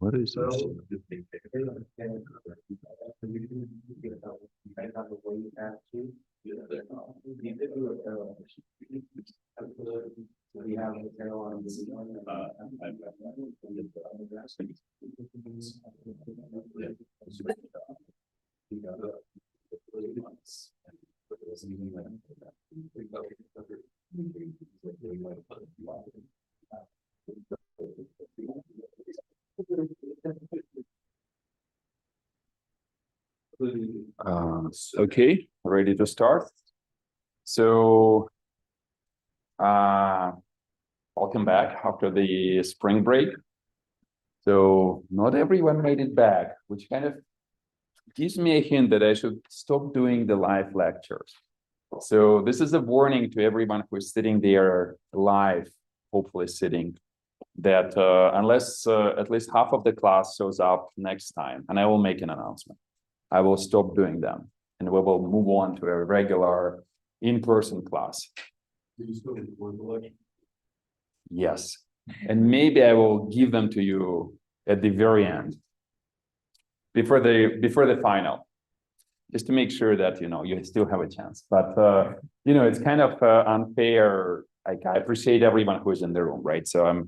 What is this? Okay, ready to start. So, welcome back after the spring break. So, not everyone made it back, which kind of gives me a hint that I should stop doing the live lectures. So, this is a warning to everyone who is sitting there live, hopefully sitting, that unless at least half of the class shows up next time, and I will make an announcement, I will stop doing them, and we will move on to a regular in-person class. Did you still record the lecture? Yes, and maybe I will give them to you at the very end, before the final, just to make sure that you still have a chance. But it's kind of unfair. Like, I appreciate everyone who is in the room, right? So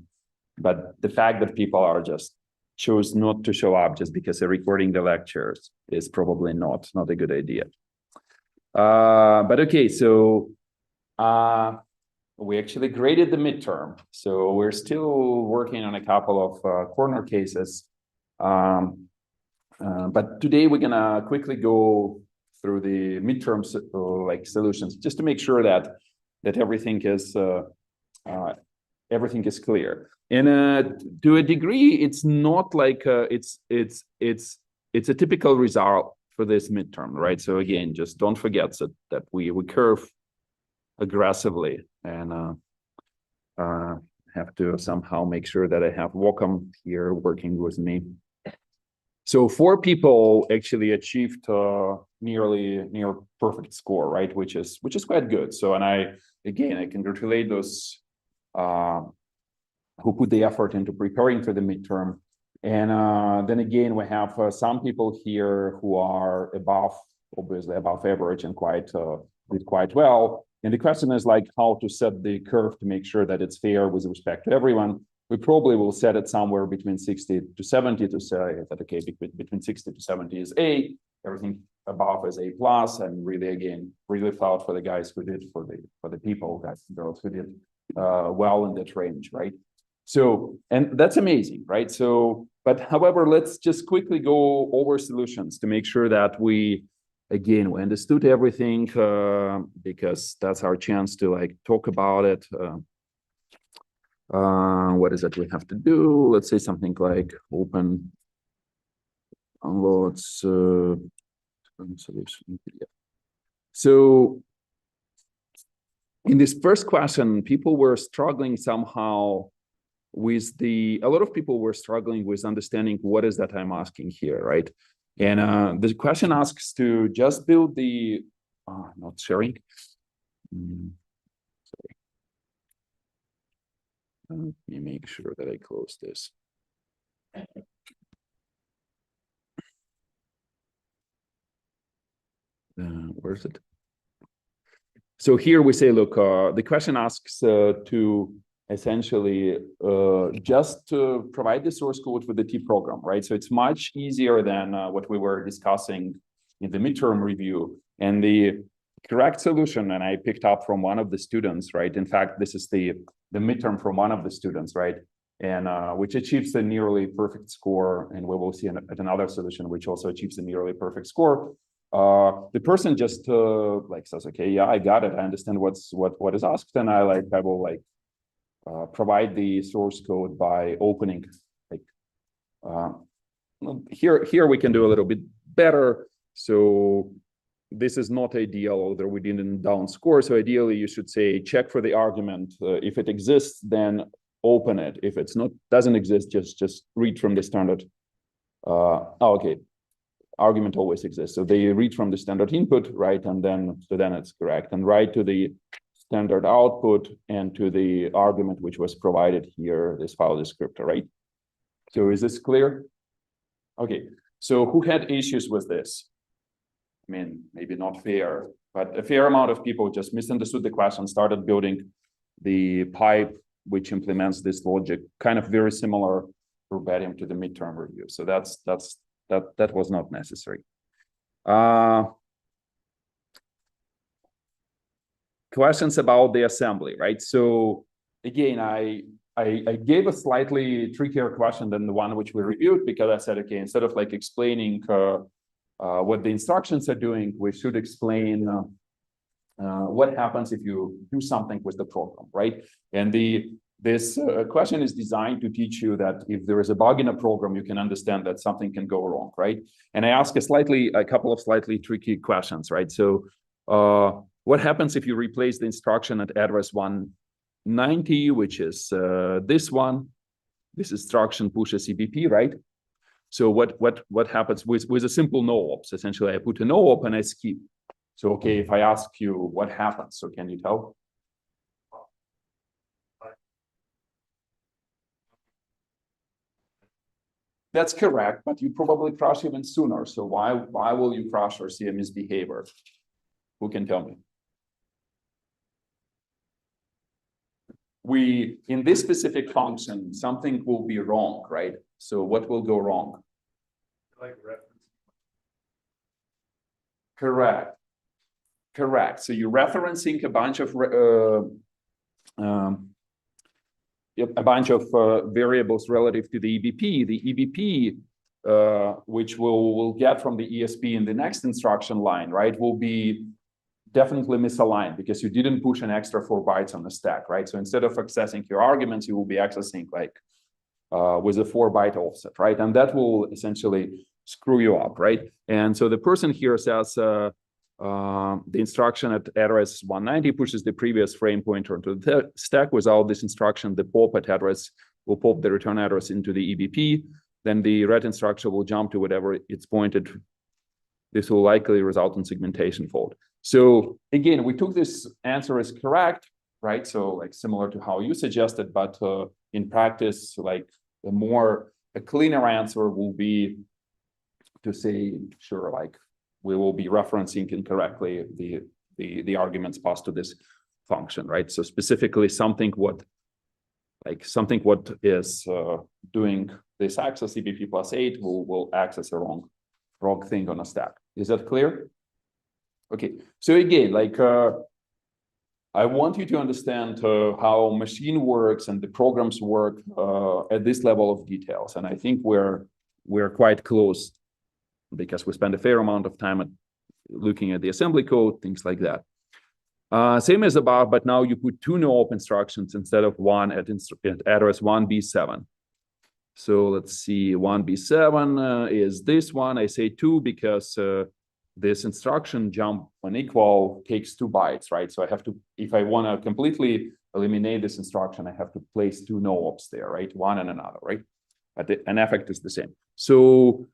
but the fact that people are just choose not to show up just because they're recording the lectures is probably not a good idea. But okay, so we actually graded the midterm, so we're still working on a couple of corner cases. But today we're gonna quickly go through the midterm solutions, just to make sure that everything is clear. And to a degree, it's not like it's a typical result for this midterm, right? So again, just don't forget that we curve aggressively, and have to somehow make sure that I have Wacom here working with me. So 4 people actually achieved near perfect score, right? Which is quite good. So, and I congratulate those who put the effort into preparing for the midterm. And then again, we have some people here who are obviously above average and did quite well. And the question is like how to set the curve to make sure that it's fair with respect to everyone. We probably will set it somewhere between 60 to 70 to say that, okay, between 60 to 70 is A, everything above is A+, and really proud for the guys who did, for the people, guys and girls who did well in that range, right? So, and that's amazing, right? So, but however, let's just quickly go over solutions to make sure that we understood everything, because that's our chance to talk about it. What is it we have to do? Let's say something like open downloads solution. So in this first question, people were struggling somehow with a lot of people were struggling with understanding what is that I'm asking here, right? And the question asks to just build the, not sharing. Sorry. Let me make sure that I close this. Where is it? So here we say, look, the question asks to essentially just to provide the source code for the T program, right? So it's much easier than what we were discussing in the midterm review. And the correct solution, and I picked up from one of the students, right? In fact, this is the midterm from one of the students, right? And which achieves a nearly perfect score. And we will see at another solution, which also achieves a nearly perfect score. The person just says, okay, yeah, I got it. I understand what is asked. And I will provide the source code by opening, here we can do a little bit better. So this is not ideal, although we didn't down score. So ideally you should say, check for the argument. If it exists, then open it. If it's doesn't exist, just read from the standard. Okay, argument always exists. So they read from the standard input, right? And then it's correct. And write to the standard output and to the argument which was provided here, this file descriptor, right? So is this clear? Okay, so who had issues with this? I mean, maybe not fair, but a fair amount of people just misunderstood the question, started building the pipe which implements this logic, kind of very similar verbatim to the midterm review. So that was not necessary. Questions about the assembly, right? So again, I gave a slightly trickier question than the one which we reviewed, because I said, okay, instead of like explaining what the instructions are doing, we should explain what happens if you do something with the program, right? And this question is designed to teach you that if there is a bug in a program, you can understand that something can go wrong, right? And I ask a couple of slightly tricky questions, right? So what happens if you replace the instruction at address 190, which is this one? This instruction pushes EBP, right? So what happens with a simple no-ops? Essentially, I put a no-op and I skip. So, okay, if I ask you what happens, so can you tell? That's correct, but you probably crash even sooner. So why will you crash or see a misbehavior? Who can tell me? In this specific function, something will be wrong, right? So what will go wrong? Like reference. Correct. So you're referencing a bunch of variables relative to the EBP. The EBP, which we'll get from the ESP in the next instruction line, right, will be definitely misaligned because you didn't push an extra 4 bytes on the stack, right? So instead of accessing your arguments, you will be accessing like with a 4-byte offset, right? And that will essentially screw you up, right? And so the person here says the instruction at address 190 pushes the previous frame pointer into the stack. Without this instruction, the pop at address will pop the return address into the EBP. Then the ret instruction will jump to whatever it's pointed. This will likely result in segmentation fault. So again, we took this answer as correct, right? So like similar to how you suggested, but in practice, like a cleaner answer will be to say, sure, like we will be referencing incorrectly the arguments passed to this function, right? So specifically something what is doing this access EBP plus 8 will access a wrong thing on a stack. Is that clear? Okay, so again, like I want you to understand how machine works and the programs work at this level of details. And I think we're quite close because we spend a fair amount of time looking at the assembly code, things like that. Same as above, but now you put 2 no-op instructions instead of 1 at address 1B7. So let's see, 1B7 is this one. I say 2 because this instruction jump when equal takes 2 bytes, right? So I have to, if I want to completely eliminate this instruction, I have to place 2 no-ops there, right? One and another, right? But an effect is the same. So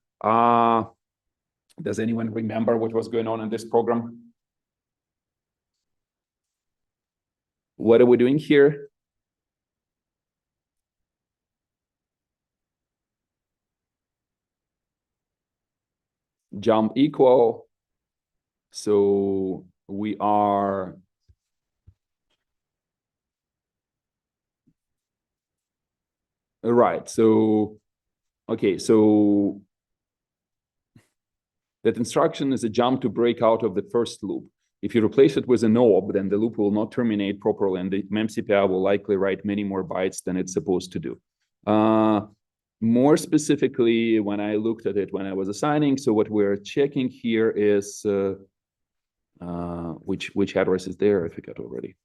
does anyone remember what was going on in this program? What are we doing here? Jump equal. So we are right. So okay, so that instruction is a jump to break out of the first loop. If you replace it with a no-op, then the loop will not terminate properly, and the memcpy will likely write many more bytes than it's supposed to do. More specifically, when I looked at it when I was assigning, so what we're checking here is which address is there? I forgot already.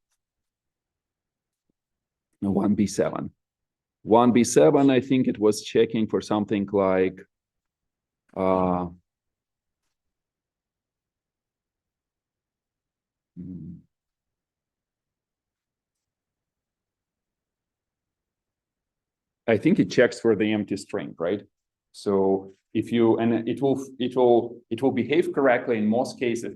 1B7. 1B7, I think it was checking for something like I think it checks for the empty string, right? So if you, and it will behave correctly in most cases,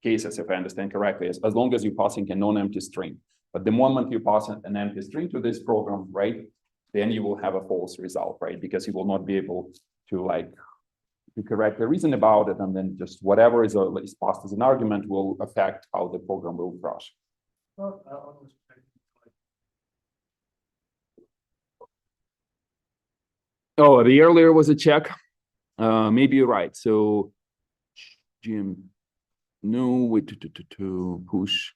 if I understand correctly, as long as you're passing a non-empty string. But the moment you pass an empty string to this program, right, then you will have a false result, right? Because you will not be able to to correct the reason about it, and then just whatever is passed as an argument will affect how the program will crash. Well, that one was Oh, the earlier was a check. Maybe you're right. So, Jim, no, wait to push.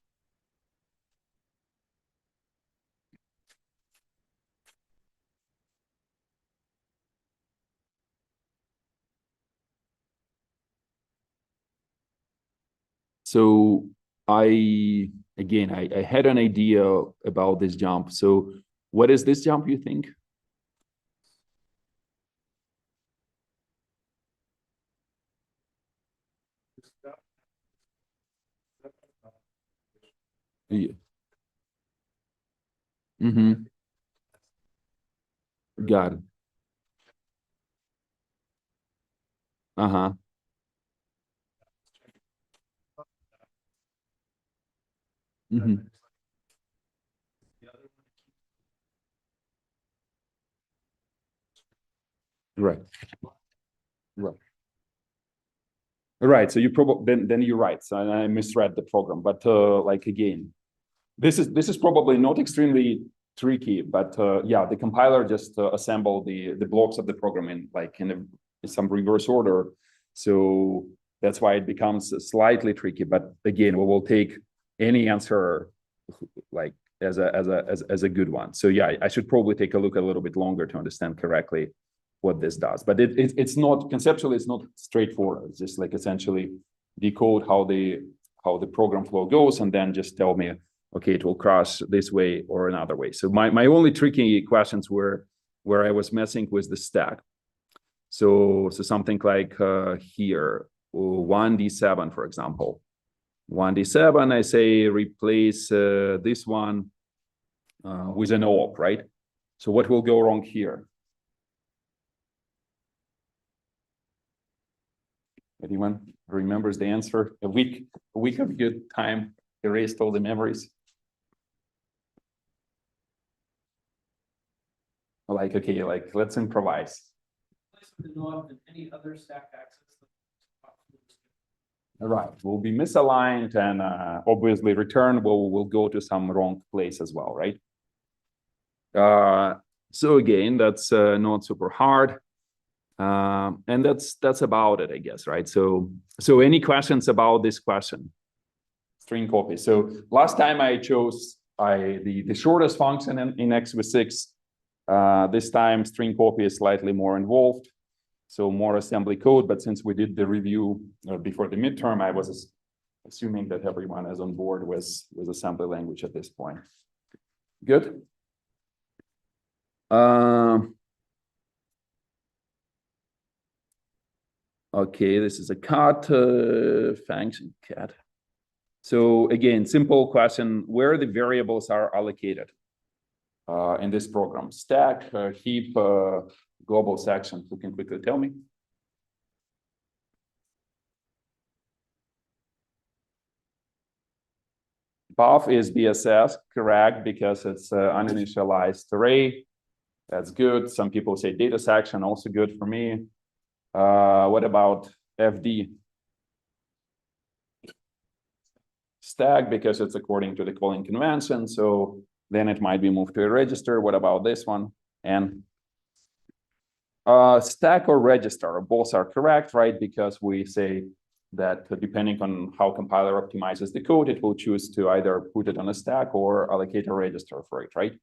So I had an idea about this jump. So what is this jump, you think? Yeah. Mm-hmm. Got it. Uh-huh. Mm-hmm. Right. Right. Right. So you probably then you're right. So I misread the program. But like again, this is probably not extremely tricky, but yeah, the compiler just assembled the blocks of the program in some reverse order. So that's why it becomes slightly tricky. But again, we will take any answer like as a good one. So yeah, I should probably take a look a little bit longer to understand correctly what this does. But it's not conceptually, it's not straightforward. It's just like essentially decode how the program flow goes, and then just tell me, okay, it will cross this way or another way. So my only tricky questions were where I was messing with the stack. So something like here, 1d7, for example. 1d7, I say replace this one with an op, right? So what will go wrong here? Anyone remembers the answer? A week of good time erased all the memories. Like, okay, like let's improvise. any other stack access. All right, we'll be misaligned, and obviously return will go to some wrong place as well, right? So again, that's not super hard. And that's about it, I guess, right? So any questions about this question? String copy. So last time I chose the shortest function in x86. This time string copy is slightly more involved, so more assembly code. But since we did the review before the midterm, I was assuming that everyone is on board with assembly language at this point. Good. Okay, this is a cat function cat. So again, simple question: where the variables are allocated in this program? Stack, heap, global section. Who can quickly tell me? Path is BSS, correct, because it's uninitialized array. That's good. Some people say data section, also good for me. What about FD? Stack, because it's according to the calling convention. So then it might be moved to a register. What about this one? And stack or register, both are correct, right? Because we say that depending on how compiler optimizes the code, it will choose to either put it on a stack or allocate a register for it, right?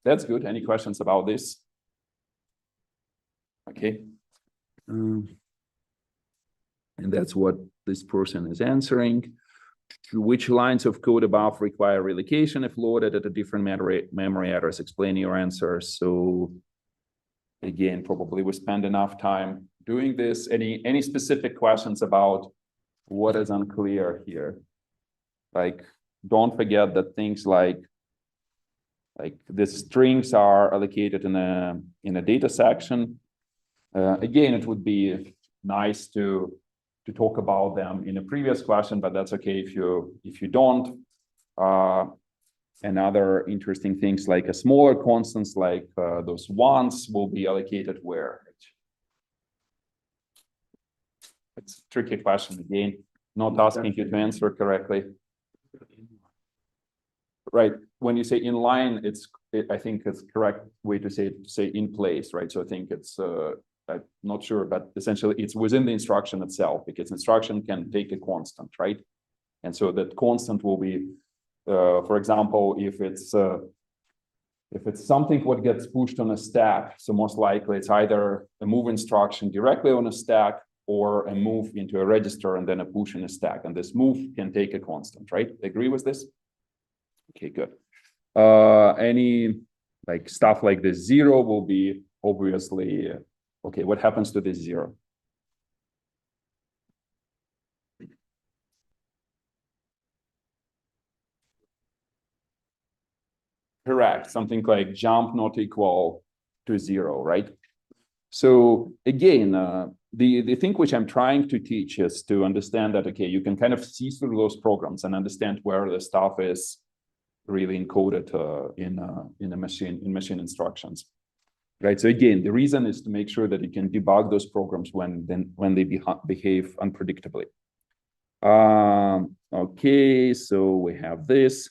That's good. Any questions about this? Okay. And that's what this person is answering. Which lines of code above require relocation if loaded at a different memory address? Explain your answer. So again, probably we spend enough time doing this. Any specific questions about what is unclear here? Like, don't forget that things like the strings are allocated in a data section. Again, it would be nice to talk about them in a previous question, but that's okay if you don't. and other interesting things like a smaller constants like those ones will be allocated where? It's a tricky question again, not asking you to answer correctly. Right, when you say inline, I think it's correct way to say in place, right? So I think it's I'm not sure, but essentially it's within the instruction itself, because instruction can take a constant, right? And so that constant will be, for example, if it's something what gets pushed on a stack, so most likely it's either a move instruction directly on a stack or a move into a register and then a push in a stack. And this move can take a constant, right? Agree with this? Okay, good. Any like stuff like this zero will be obviously, okay, what happens to this zero? Correct, something like jump not equal to zero, right? So again, the thing which I'm trying to teach is to understand that, okay, you can kind of see through those programs and understand where the stuff is really encoded in machine instructions, right? So again, the reason is to make sure that you can debug those programs when they behave unpredictably. Okay, so we have this.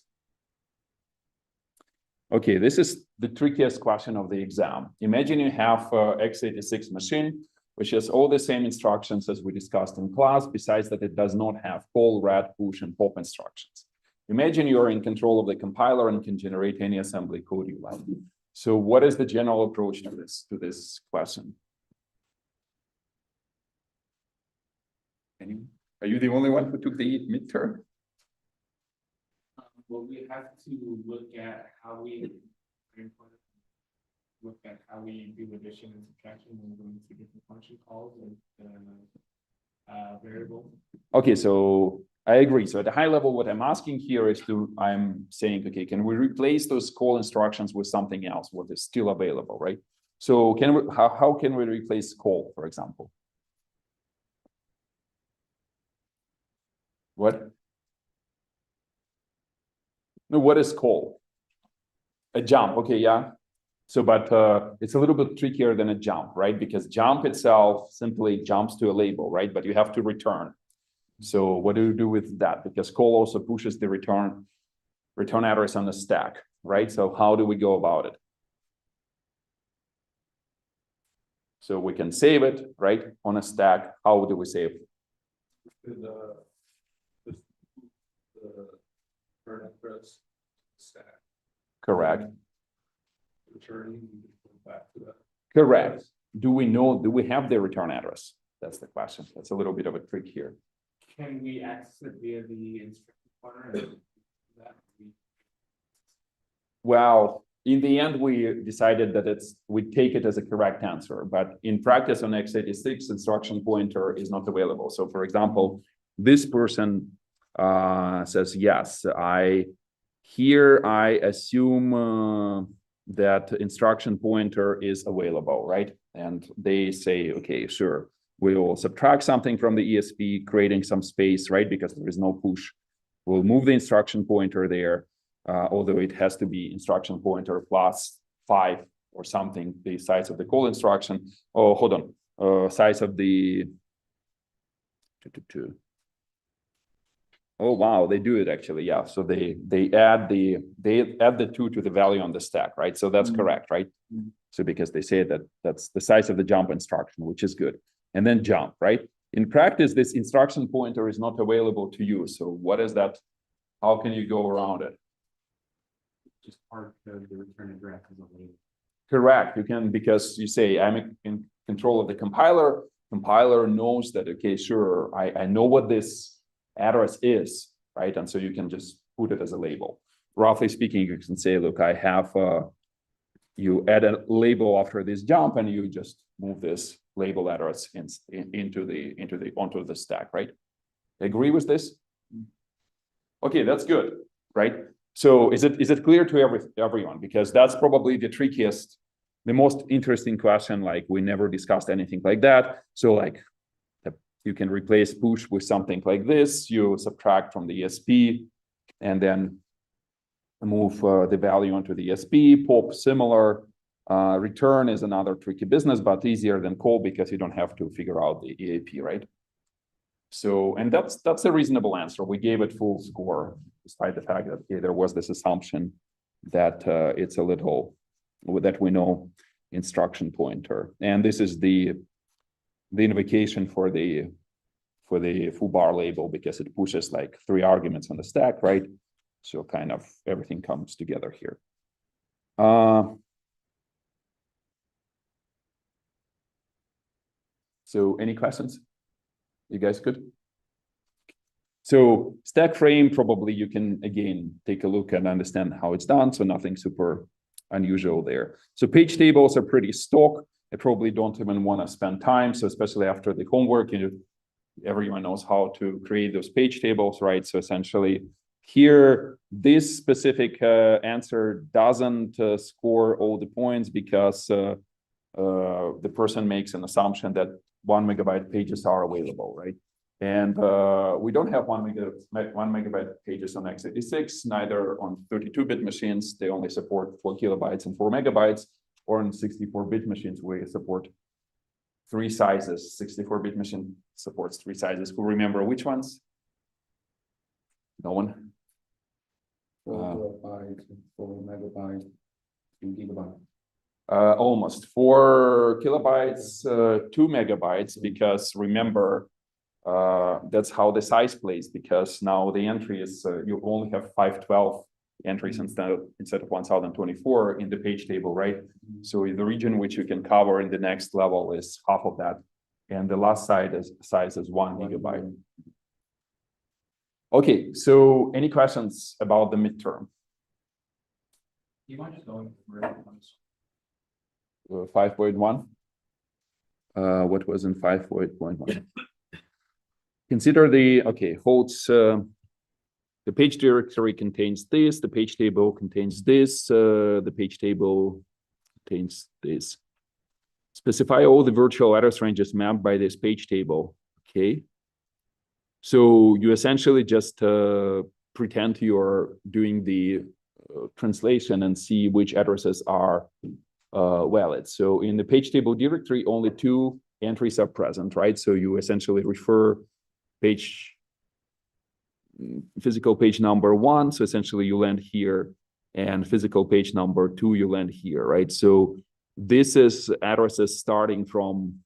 Okay, this is the trickiest question of the exam. Imagine you have x86 machine, which has all the same instructions as we discussed in class, besides that it does not have call, read, push, and pop instructions. Imagine you're in control of the compiler and can generate any assembly code you like. So what is the general approach to this question? Are you the only one who took the midterm? Well, we have to look at how we do addition and subtraction when we're going through different function calls and variables. Okay, so I agree. So at a high level, what I'm asking here is I'm saying, okay, can we replace those call instructions with something else, what is still available, right? So how can we replace call, for example? What? No, what is call? A jump, okay, yeah. So, but it's a little bit trickier than a jump, right? Because jump itself simply jumps to a label, right? But you have to return. So what do you do with that? Because call also pushes the return address on the stack, right? So how do we go about it? So we can save it, right, on a stack. How do we save it? The return address stack. Correct. Returning back to that. Correct. Do we have the return address? That's the question. That's a little bit of a trick here. Can we access it via the instruction pointer? Well, in the end, we decided that we take it as a correct answer, but in practice on x86, instruction pointer is not available. So for example, this person says, yes, I assume that instruction pointer is available, right? And they say, okay, sure, we will subtract something from the ESP, creating some space, right? Because there is no push. We'll move the instruction pointer there, although it has to be instruction pointer +5 or something, the size of the call instruction. Oh, hold on, size of the. Oh wow, they do it actually, yeah. So they add the 2 to the value on the stack, right? So that's correct, right? So because they say that that's the size of the jump instruction, which is good. And then jump, right? In practice, this instruction pointer is not available to you. So what is that? How can you go around it? Just part of the return address is a label. Correct. You can, because you say I'm in control of the compiler. Compiler knows that, okay, sure, I know what this address is, right? And so you can just put it as a label. Roughly speaking, you can say, look, I have you add a label after this jump, and you just move this label address onto the stack, right? Agree with this? Okay, that's good, right? So is it clear to everyone? Because that's probably the trickiest, the most interesting question. Like we never discussed anything like that. So like you can replace push with something like this. You subtract from the ESP, and then move the value onto the SP, pop similar. Return is another tricky business, but easier than call because you don't have to figure out the EAP, right? So, and that's a reasonable answer. We gave it full score, despite the fact that okay, there was this assumption that it's a little, that we know instruction pointer. And this is the invocation for the foobar label because it pushes like 3 arguments on the stack, right? So kind of everything comes together here. So any questions? You guys good? So stack frame, probably you can, again, take a look and understand how it's done. So nothing super unusual there. So page tables are pretty stock. I probably don't even want to spend time. So especially after the homework, you know, everyone knows how to create those page tables, right? So essentially here, this specific answer doesn't score all the points because the person makes an assumption that 1 megabyte pages are available, right? And we don't have 1 megabyte pages on x86, neither on 32-bit machines. They only support 4 kilobytes and 4 megabytes, or on 64-bit machines, we support 3 sizes. 64-bit machine supports 3 sizes. Who remember which ones? No one? 4 kilobytes, 4 megabytes, 2 gigabytes. Almost 4 kilobytes, 2 megabytes, because remember, that's how the size plays, because now the entry is, you only have 512 entries instead of 1024 in the page table, right? So the region which you can cover in the next level is half of that. And the last size is 1 gigabyte. Okay, so any questions about the midterm? Do you mind just going through it? 5.1. What was in 5.1? Consider the, okay, holds, the page directory contains this, the page table contains this, the page table contains this. Specify all the virtual address ranges mapped by this page table, okay? So you essentially just pretend you're doing the translation and see which addresses are valid. So in the page table directory, only 2 entries are present, right? So you essentially refer physical page number 1. So essentially you land here, and physical page number 2, you land here, right? So this is addresses starting from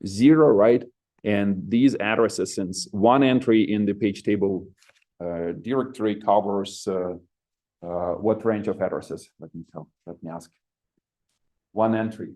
0, right? And these addresses, since 1 entry in the page table directory covers what range of addresses? Let me ask. 1 entry.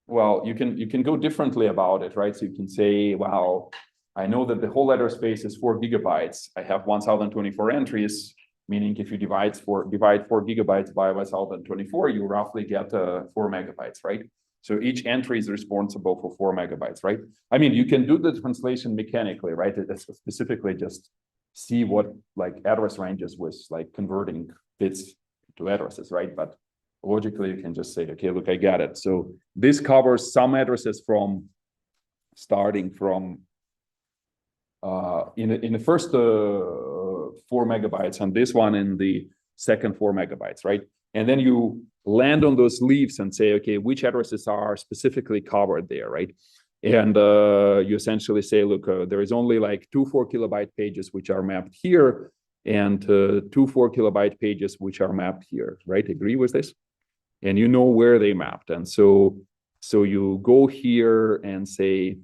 Well, you can go differently about it, right? So you can say, well, I know that the whole address space is 4 gigabytes. I have 1024 entries, meaning if you divide 4 gigabytes by 1024, you roughly get 4 megabytes, right? So each entry is responsible for 4 megabytes, right? I mean, you can do the translation mechanically, right? It's specifically just see what like address ranges with like converting bits to addresses, right? But logically, you can just say, okay, look, I got it. So this covers some addresses from starting from in the first 4 megabytes, and this one in the second 4 megabytes, right? And then you land on those leaves and say, okay, which addresses are specifically covered there, right? And you essentially say, look, there is only like 2 4 kilobyte pages which are mapped here, and 2 4 kilobyte pages which are mapped here, right? Agree with this? And you know where they mapped. And so you go here and say,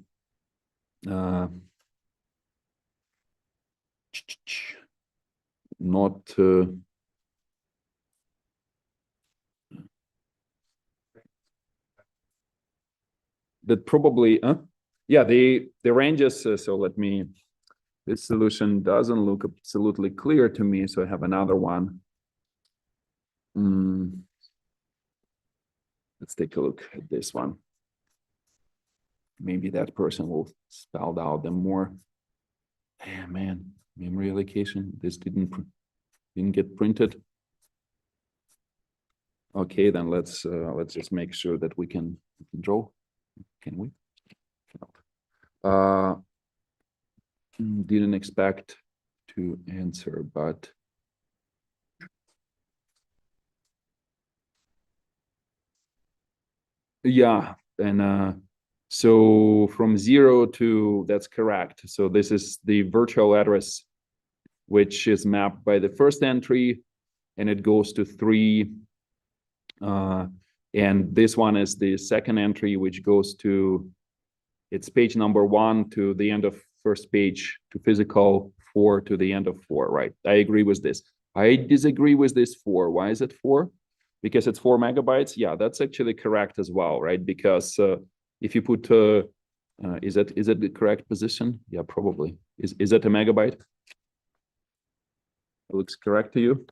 not that probably yeah, the ranges, so let me, this solution doesn't look absolutely clear to me, so I have another one. Let's take a look at this one. Maybe that person will spell out them more. Yeah, man, memory allocation, this didn't get printed. Okay, then let's just make sure that we can draw. Can we? Cannot. Didn't expect to answer, but yeah, and so from 0 to, that's correct. So this is the virtual address, which is mapped by the first entry, and it goes to 3. And this one is the second entry, which goes to, it's page number 1 to the end of first page, to physical 4 to the end of 4, right? I agree with this. I disagree with this 4. Why is it 4? Because it's 4 megabytes. Yeah, that's actually correct as well, right? Because if you put, is that the correct position? Yeah, probably. Is that a megabyte? It looks correct to you?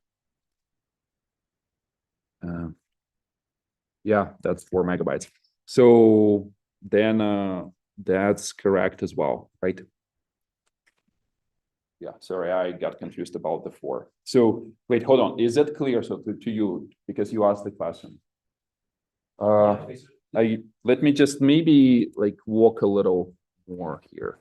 Yeah, that's 4 megabytes. So then that's correct as well, right? Yeah, sorry, I got confused about the 4. So wait, hold on. Is that clear? So to you, because you asked the question. Let me just maybe like walk a little more here.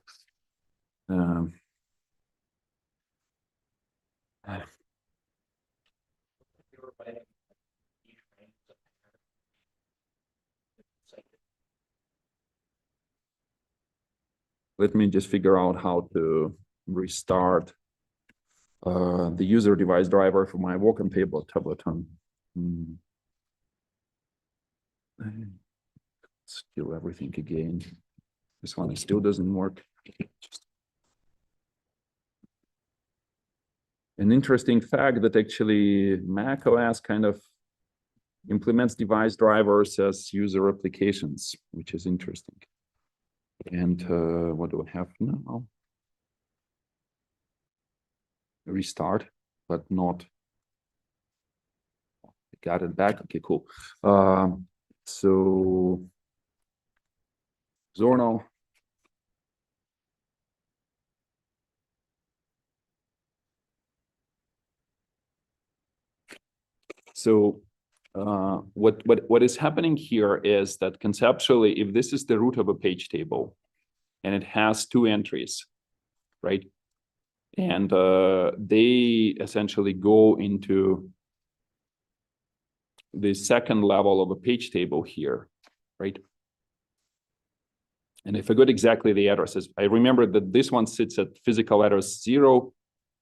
Let me just figure out how to restart the user device driver for my walk-in tablet. Let's do everything again. This one still doesn't work. An interesting fact that actually Mac OS kind of implements device drivers as user applications, which is interesting. And what do I have now? Restart, but not. I got it back. Okay, cool. So Zorno. So what is happening here is that conceptually, if this is the root of a page table and it has 2 entries, right? And they essentially go into the second level of a page table here, right? And I forgot exactly the addresses. I remember that this one sits at physical address 0,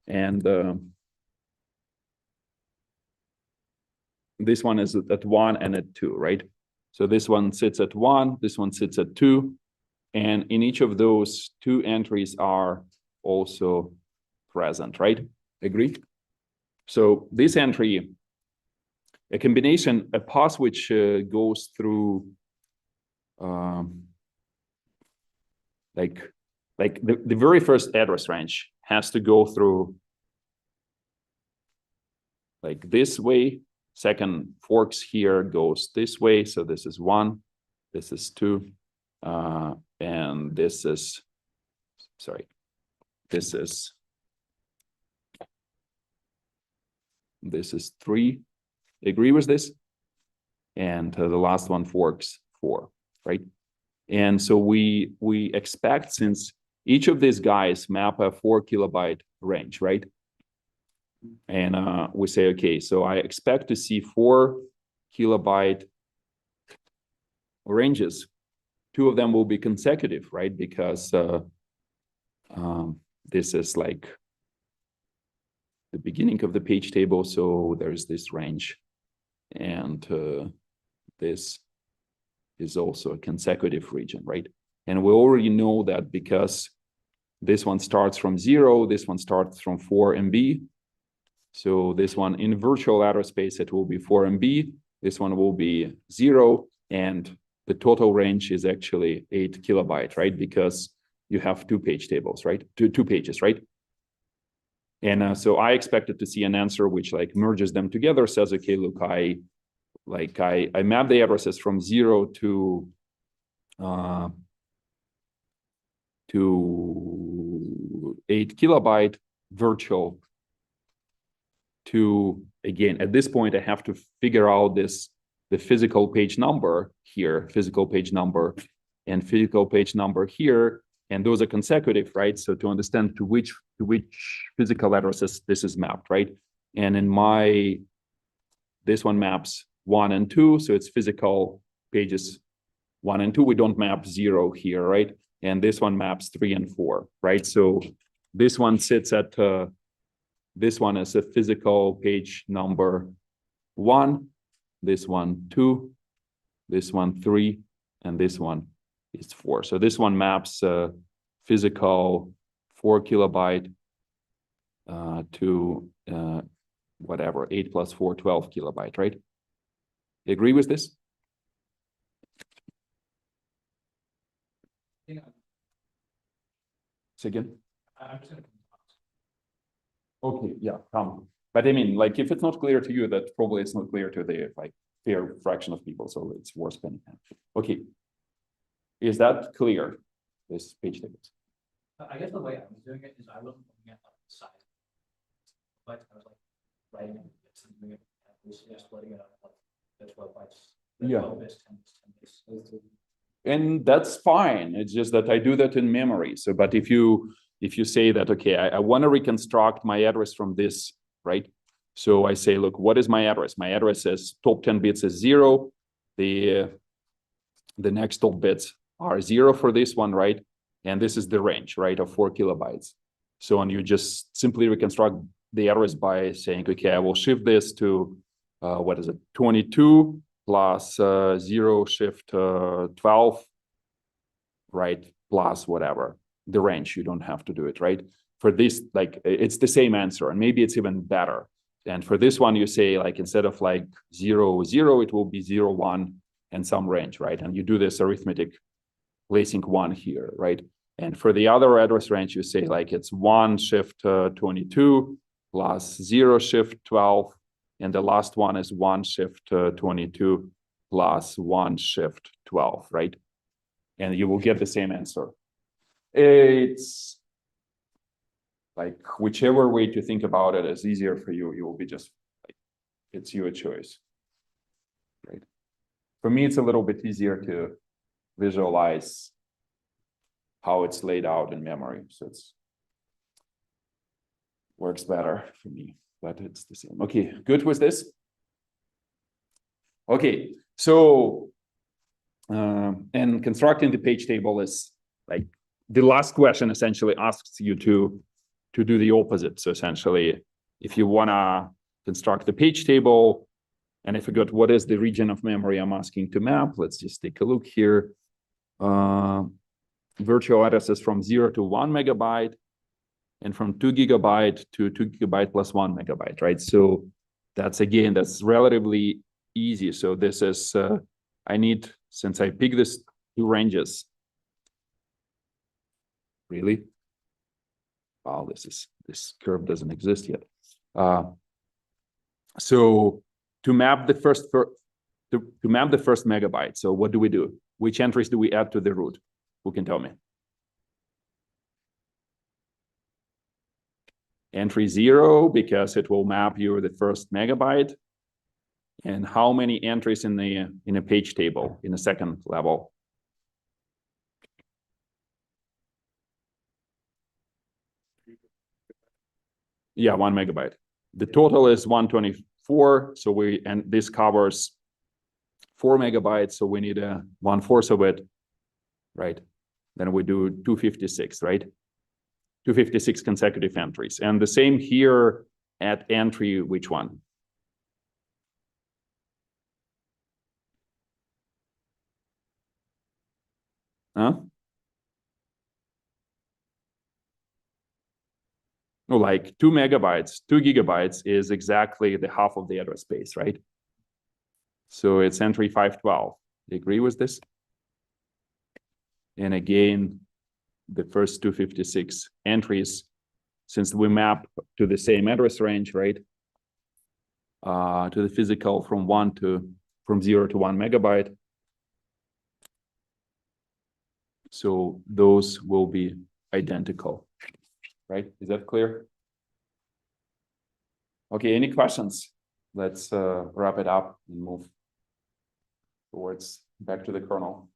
and this one is at 1 and at 2, right? So this one sits at 1, this one sits at 2, and in each of those 2 entries are also present, right? Agree? So this entry, a combination, a path which goes through like the very first address range has to go through like this way. Second forks here goes this way. So this is 1, this is 2, and this is, sorry, this is 3. Agree with this? And the last one forks 4, right? And so we expect, since each of these guys map a 4 kilobyte range, right? And we say, okay, so I expect to see 4 kilobyte ranges. 2 of them will be consecutive, right? Because this is like the beginning of the page table, so there's this range. And this is also a consecutive region, right? And we already know that because this one starts from 0, this one starts from 4 MB. So this one in virtual address space, it will be 4 MB. This one will be 0, and the total range is actually 8 kilobyte, right? Because you have 2 page tables, right? Two pages, right? And so I expected to see an answer which like merges them together, says, okay, look, I map the addresses from 0 to 8 kilobyte virtual to, again, at this point, I have to figure out the physical page number here, physical page number, and physical page number here. and those are consecutive, right? So to understand to which physical addresses this is mapped, right? And in this one maps 1 and 2, so it's physical pages 1 and 2. We don't map 0 here, right? And this one maps 3 and 4, right? So this one sits at this one is a physical page number 1, this one 2, this one 3, and this one is 4. So this one maps physical 4 kilobyte to whatever, 8 plus 4, 12 kilobyte, right? You agree with this? Yeah, Say again? I'm just gonna. Okay, yeah, come. But I mean, like, if it's not clear to you, that probably it's not clear to the like fair fraction of people, so it's worth spending time. Okay. Is that clear? This page tables. I guess the way I was doing it is I wasn't looking at like the size. But I was like writing it, and doing it, just splitting it up like the 12 bytes. The Yeah. 12 bits, 10 bits, 10 bits. And that's fine. It's just that I do that in memory. So, but if you say that, okay, I want to reconstruct my address from this, right? So I say, look, what is my address? My address is top 10 bits is 0. The next top bits are 0 for this one, right? And this is the range, right, of 4 kilobytes. So, and you just simply reconstruct the address by saying, okay, I will shift this to, 22 plus 0 shift 12, right, plus whatever, the range. You don't have to do it, right? For this, like, it's the same answer, and maybe it's even better. And for this one, you say, like, instead of like 0, 0, it will be 0, 1, and some range, right? And you do this arithmetic placing 1 here, right? And for the other address range, you say, like, it's 1 shift 22 plus 0 shift 12, and the last one is 1 shift 22 plus 1 shift 12, right? And you will get the same answer. It's like whichever way to think about it is easier for you. You will be just like, it's your choice, right? For me, it's a little bit easier to visualize how it's laid out in memory. So it's works better for me, but it's the same. Okay, good with this? Okay, so and constructing the page table is like the last question essentially asks you to do the opposite. So essentially, if you want to construct the page table, and I forgot what is the region of memory I'm asking to map, let's just take a look here. Virtual addresses from 0 to 1 megabyte, and from 2 gigabyte to 2 gigabyte plus 1 megabyte, right? So that's, again, that's relatively easy. So this is, I need, since I pick this 2 ranges, really? Wow, this curve doesn't exist yet. So to map the first megabyte, so what do we do? Which entries do we add to the root? Who can tell me? Entry 0, because it will map you the first megabyte. And how many entries in a page table in the second level? Yeah, 1 megabyte. The total is 124. So and this covers 4 megabytes. So we need a 1/4 of it, right? Then we do 256, right? 256 consecutive entries. And the same here at entry, which one? Huh? No, like 2 megabytes, 2 gigabytes is exactly the half of the address space, right? So it's entry 512. Do you agree with this? And again, the first 256 entries, since we map to the same address range, right? To the physical from 0 to 1 megabyte. So those will be identical, right? Is that clear? Okay, any questions? Let's wrap it up and move towards back to the kernel.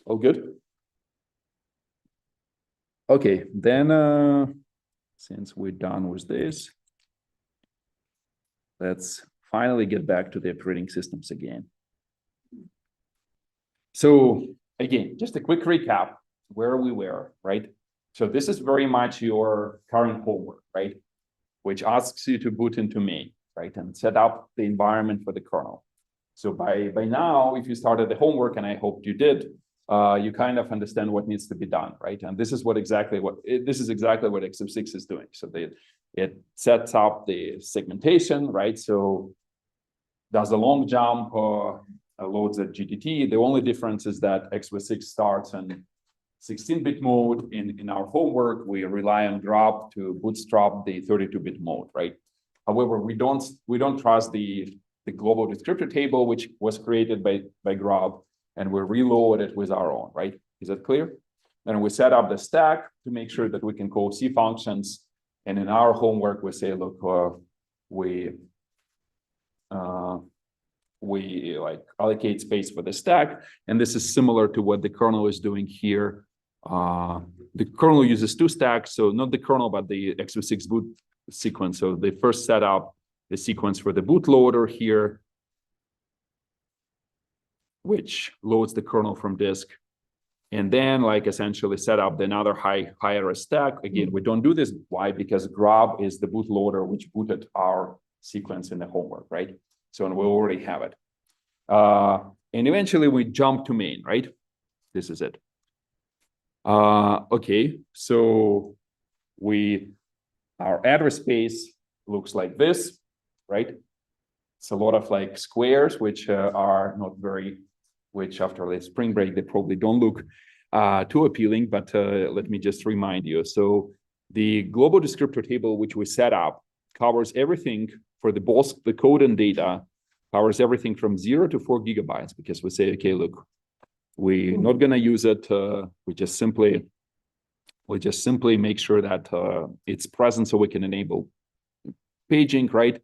All good? Okay, then since we're done with this, let's finally get back to the operating systems again. So again, just a quick recap where we were, right? So this is very much your current homework, right? Which asks you to boot into main, right? And set up the environment for the kernel. So by now, if you started the homework, and I hope you did, you kind of understand what needs to be done, right? And this is exactly what x86 is doing. So it sets up the segmentation, right? So does a long jump, loads at GTT. The only difference is that x86 starts in 16-bit mode. In our homework, we rely on grub to bootstrap the 32-bit mode, right? However, we don't trust the global descriptor table, which was created by grub, and we reload it with our own, right? Is that clear? Then we set up the stack to make sure that we can call C functions. And in our homework, we say, look, we like allocate space for the stack. And this is similar to what the kernel is doing here. The kernel uses two stacks, so not the kernel, but the x86 boot sequence. So they first set up the sequence for the bootloader here, which loads the kernel from disk. And then like essentially set up another higher stack. Again, we don't do this. Why? Because grub is the bootloader which booted our sequence in the homework, right? So and we already have it. And eventually we jump to main, right? This is it. Okay, so our address space looks like this, right? It's a lot of like squares, which are not very, which after the spring break, they probably don't look too appealing, but let me just remind you. So the global descriptor table, which we set up, covers everything for both the code and data, covers everything from 0 to 4 gigabytes, because we say, okay, look, we're not going to use it. We just simply make sure that it's present so we can enable paging, right?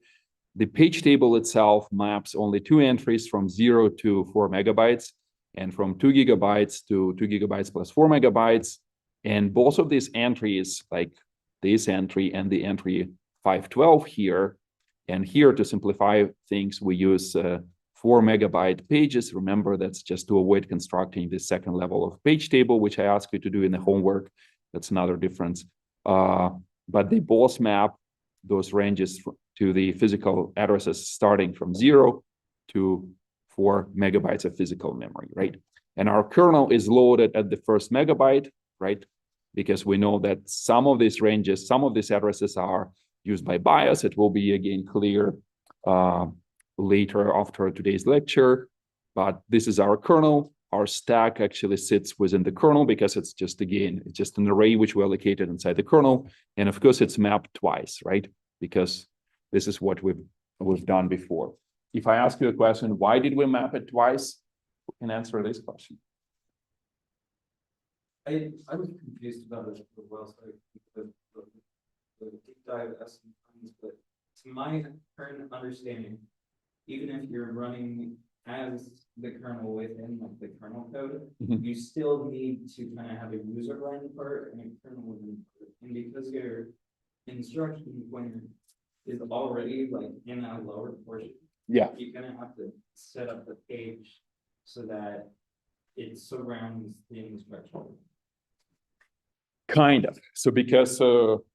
The page table itself maps only 2 entries from 0 to 4 megabytes and from 2 gigabytes to 2 gigabytes plus 4 megabytes. And both of these entries, like this entry and the entry 512 here, and here to simplify things, we use 4 megabyte pages. Remember, that's just to avoid constructing this second level of page table, which I asked you to do in the homework. That's another difference. But they both map those ranges to the physical addresses starting from 0 to 4 megabytes of physical memory, right? And our kernel is loaded at the first megabyte, right? Because we know that some of these ranges, some of these addresses are used by BIOS. It will be again clear later after today's lecture, but this is our kernel. Our stack actually sits within the kernel because it's just, again, it's just an array which we allocated inside the kernel. And of course it's mapped twice, right? Because this is what we've done before. If I ask you a question, why did we map it twice? Who can answer this question? I was confused about it as well, so the deep dive estimate, but to my current understanding, even if you're running as the kernel within like the kernel code, you still need to kind of have a user run part and a kernel within part. And because your instruction pointer is already like in a lower portion, yeah, you're gonna have to set up the page so that it surrounds the instruction. Kind of. So because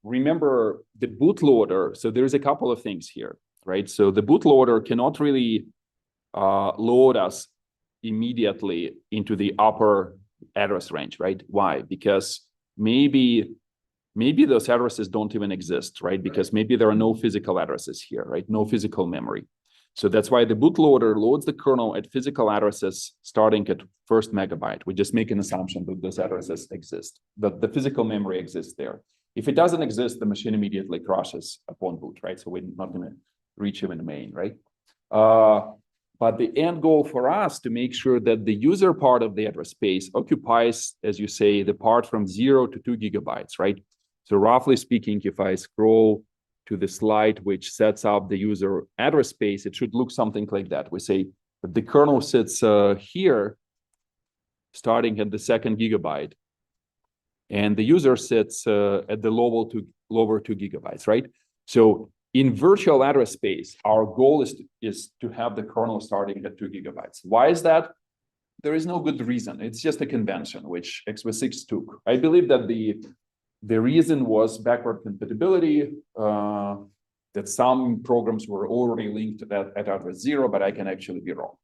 remember the bootloader, so there's a couple of things here, right? So the bootloader cannot really load us immediately into the upper address range, right? Why? Because maybe those addresses don't even exist, right? Because maybe there are no physical addresses here, right? No physical memory. So that's why the bootloader loads the kernel at physical addresses starting at first megabyte. We just make an assumption that those addresses exist, that the physical memory exists there. If it doesn't exist, the machine immediately crashes upon boot, right? So we're not going to reach even main, right? But the end goal for us to make sure that the user part of the address space occupies, as you say, the part from 0 to 2 gigabytes, right? So roughly speaking, if I scroll to the slide which sets up the user address space, it should look something like that. We say that the kernel sits here, starting at the second gigabyte. and the user sits at the lower 2 gigabytes, right? So in virtual address space, our goal is to have the kernel starting at 2 gigabytes. Why is that? There is no good reason. It's just a convention which x86 took. I believe that the reason was backward compatibility, that some programs were already linked at address 0, but I can actually be wrong.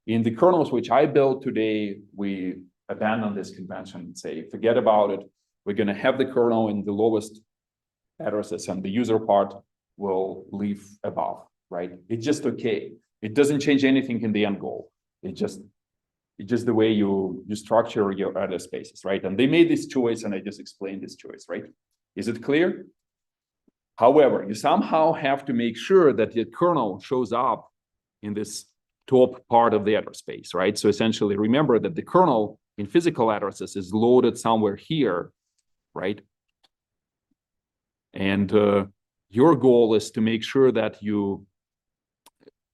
In the kernels which I built today, we abandon this convention and say, forget about it. We're going to have the kernel in the lowest addresses, and the user part will live above, right? It's just okay. It doesn't change anything in the end goal. It's just the way you structure your address spaces, right? And they made this choice, and I just explained this choice, right? Is it clear? However, you somehow have to make sure that the kernel shows up in this top part of the address space, right? So essentially, remember that the kernel in physical addresses is loaded somewhere here, right? And your goal is to make sure that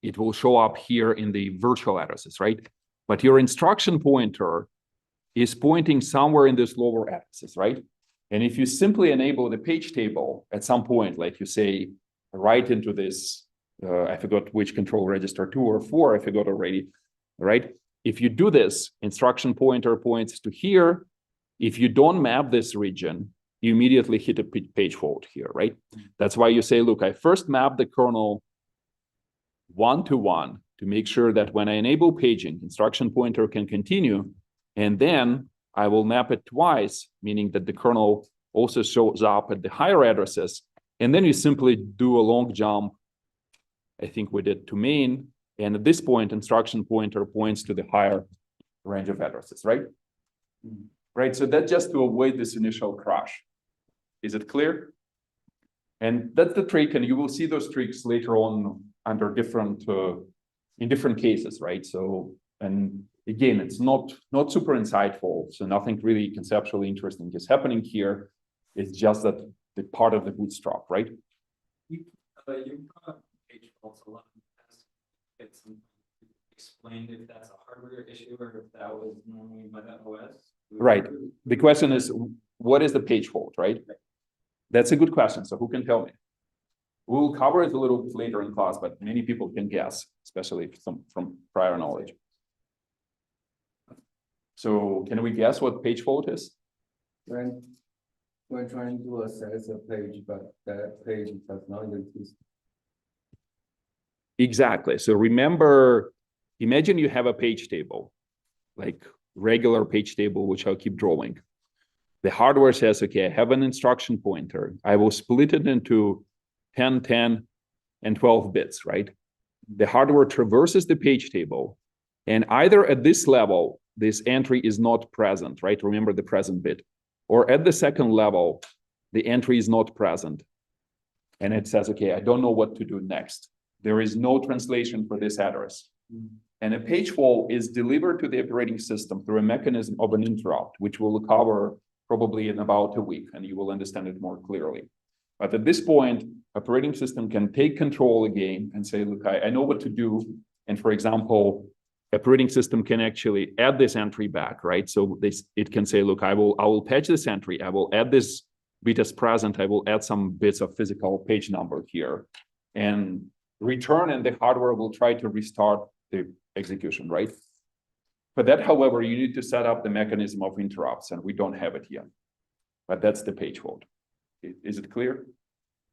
it will show up here in the virtual addresses, right? But your instruction pointer is pointing somewhere in this lower addresses, right? And if you simply enable the page table at some point, like you say, right into this, I forgot which control register, 2 or 4, I forgot already, right? If you do this, instruction pointer points to here. If you don't map this region, you immediately hit a page fault here, right? That's why you say, look, I first map the kernel 1-to-1 to make sure that when I enable paging, instruction pointer can continue, and then I will map it twice, meaning that the kernel also shows up at the higher addresses, and then you simply do a long jump. I think we did to main, and at this point, instruction pointer points to the higher range of addresses, right? Right, so that's just to avoid this initial crash. Is it clear? And that's the trick, and you will see those tricks later on under different, in different cases, right? So, and again, it's not super insightful, so nothing really conceptually interesting is happening here. It's just that the part of the bootstrap, right? You brought up page faults a lot in the past. It's explained if that's a hardware issue or if that was normally by the OS. Right. The question is, what is the page fault, right? That's a good question. So who can tell me? We'll cover it a little bit later in class, but many people can guess, especially from prior knowledge. So can we guess what page fault is? When trying to access a page, but that page does not exist. Exactly. So remember, imagine you have a page table, like regular page table, which I'll keep drawing. The hardware says, okay, I have an instruction pointer. I will split it into 10, 10, and 12 bits, right? The hardware traverses the page table, and either at this level, this entry is not present, right? Remember the present bit. Or at the second level, the entry is not present. And it says, okay, I don't know what to do next. There is no translation for this address. And a page fault is delivered to the operating system through a mechanism of an interrupt, which we'll cover probably in about a week, and you will understand it more clearly. But at this point, operating system can take control again and say, look, I know what to do. And for example, operating system can actually add this entry back, right? So it can say, look, I will patch this entry. I will add this bit as present. I will add some bits of physical page number here and return, and the hardware will try to restart the execution, right? For that, however, you need to set up the mechanism of interrupts, and we don't have it yet. But that's the page fault. Is it clear?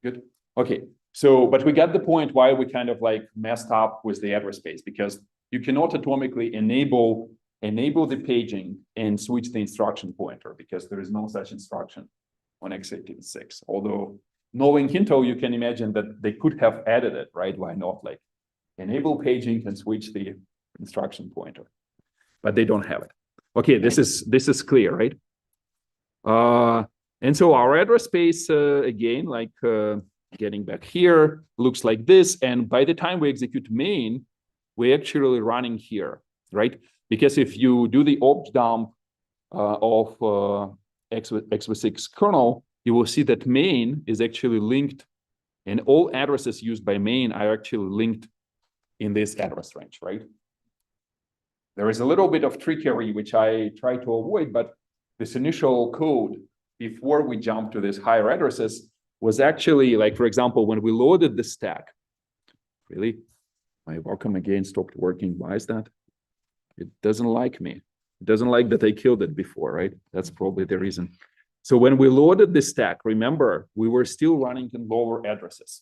Good. Okay. So, but we got the point why we kind of like messed up with the address space, because you cannot atomically enable the paging and switch the instruction pointer, because there is no such instruction on x86. Although knowing Intel, you can imagine that they could have added it, right? Why not? Like enable paging and switch the instruction pointer, but they don't have it. Okay, this is clear, right? And so our address space, again, like getting back here, looks like this. And by the time we execute main, we're actually running here, right? Because if you do the opt dump of x86 kernel, you will see that main is actually linked, and all addresses used by main are actually linked in this address range, right? There is a little bit of trickery, which I try to avoid, but this initial code before we jump to these higher addresses was actually like, for example, when we loaded the stack. Really? My welcome again stopped working. Why is that? It doesn't like me. It doesn't like that I killed it before, right? That's probably the reason. So when we loaded the stack, remember, we were still running in lower addresses.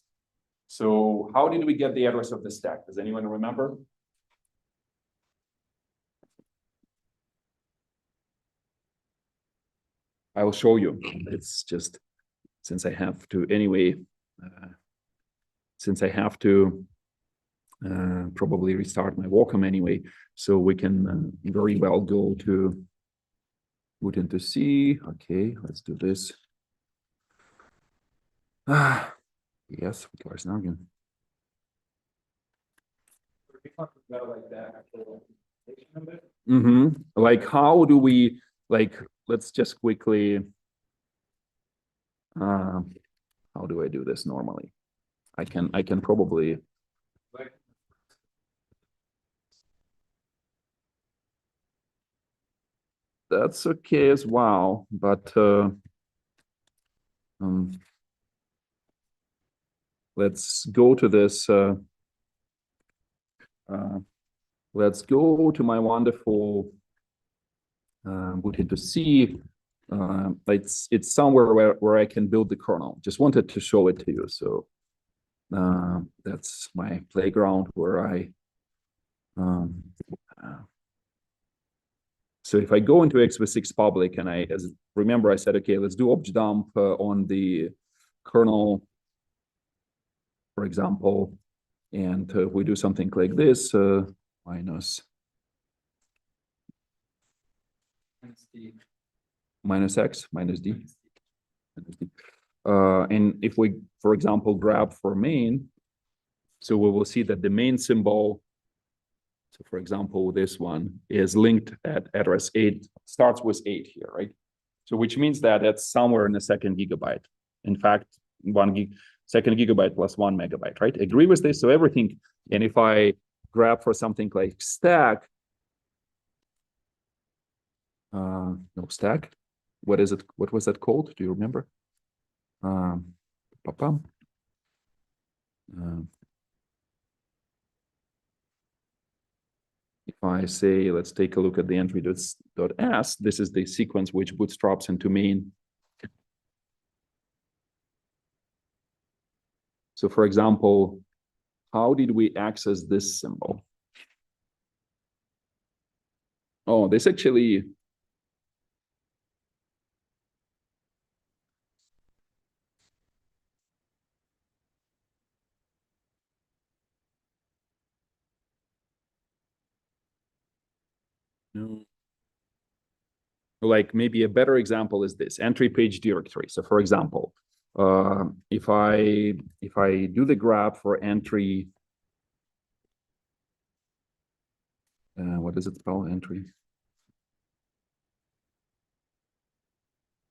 So how did we get the address of the stack? Does anyone remember? I will show you. It's just since I have to anyway, since I have to probably restart my Wacom anyway, so we can very well go to boot into C. Okay, let's do this. Yes, where's now again? Like, how do we, like, let's just quickly, how do I do this normally? I can probably. That's okay as well, but let's go to this. Let's go to my wonderful boot into C. It's somewhere where I can build the kernel. Just wanted to show it to you. So that's my playground where I. So if I go into x86 public and remember I said, okay, let's do opt dump on the kernel, for example, and we do something like this, minus x, minus d. And if we, for example, grab for main, so we will see that the main symbol, so for example, this one is linked at address 8, starts with 8 here, right? So which means that it's somewhere in the second gigabyte. In fact, 2 gigabyte plus 1 megabyte, right? Agree with this? So everything, and if I grab for something like stack, no stack, what is it? What was that called? Do you remember? If I say, let's take a look at the entry.s, this is the sequence which bootstraps into main. So for example, how did we access this symbol? Oh, this actually, no. Like maybe a better example is this entry page directory. So for example, if I do the grab for entry, what is it spelled? Entry.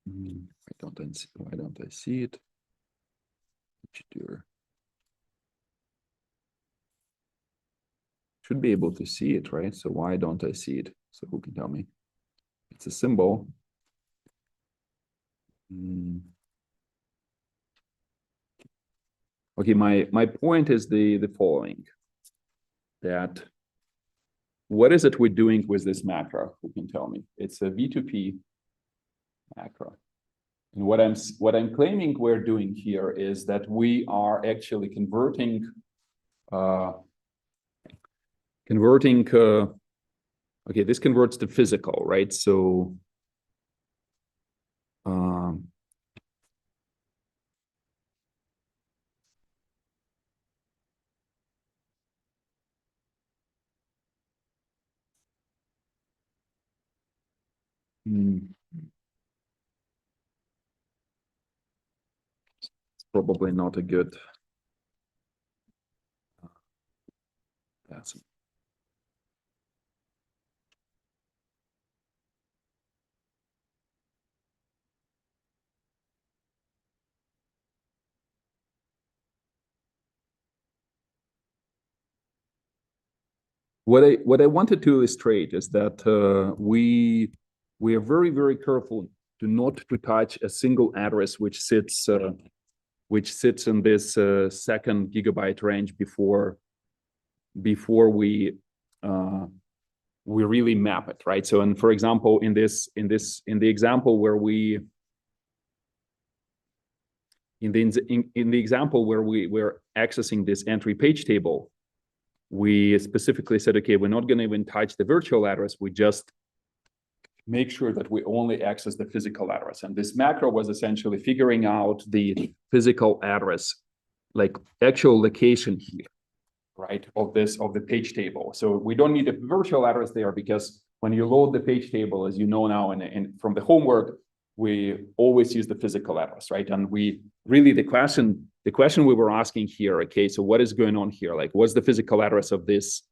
Why don't I see it? Should be able to see it, right? So why don't I see it? So who can tell me? It's a symbol. Okay, my point is the following, that what is it we're doing with this macro? Who can tell me? It's a V2P macro. And what I'm claiming we're doing here is that we are actually converting okay, this converts to physical, right? So it's probably not a good that's what I wanted to illustrate is that we are very, very careful not to touch a single address which sits in this second gigabyte range before we really map it, right? So, and for example, in the example where we in the example where we were accessing this entry page table, we specifically said, okay, we're not going to even touch the virtual address. We just make sure that we only access the physical address. And this macro was essentially figuring out the physical address, like actual location here, right, of the page table. So we don't need a virtual address there, because when you load the page table, as you know now, and from the homework, we always use the physical address, right? And we really, the question we were asking here, okay, so what is going on here? Like, what's the physical address of this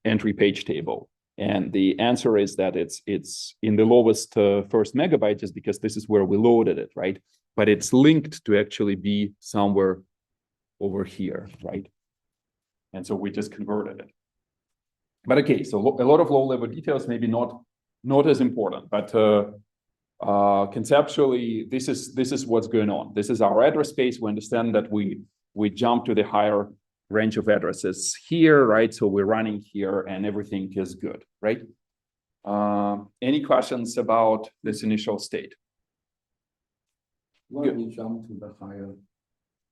entry page table? And the answer is that it's in the lowest first megabyte, just because this is where we loaded it, right? But it's linked to actually be somewhere over here, right? And so we just converted it. But okay, so a lot of low-level details, maybe not as important, but conceptually, this is what's going on. This is our address space. We understand that we jump to the higher range of addresses here, right? So we're running here and everything is good, right? Any questions about this initial state? Why we jump to the higher?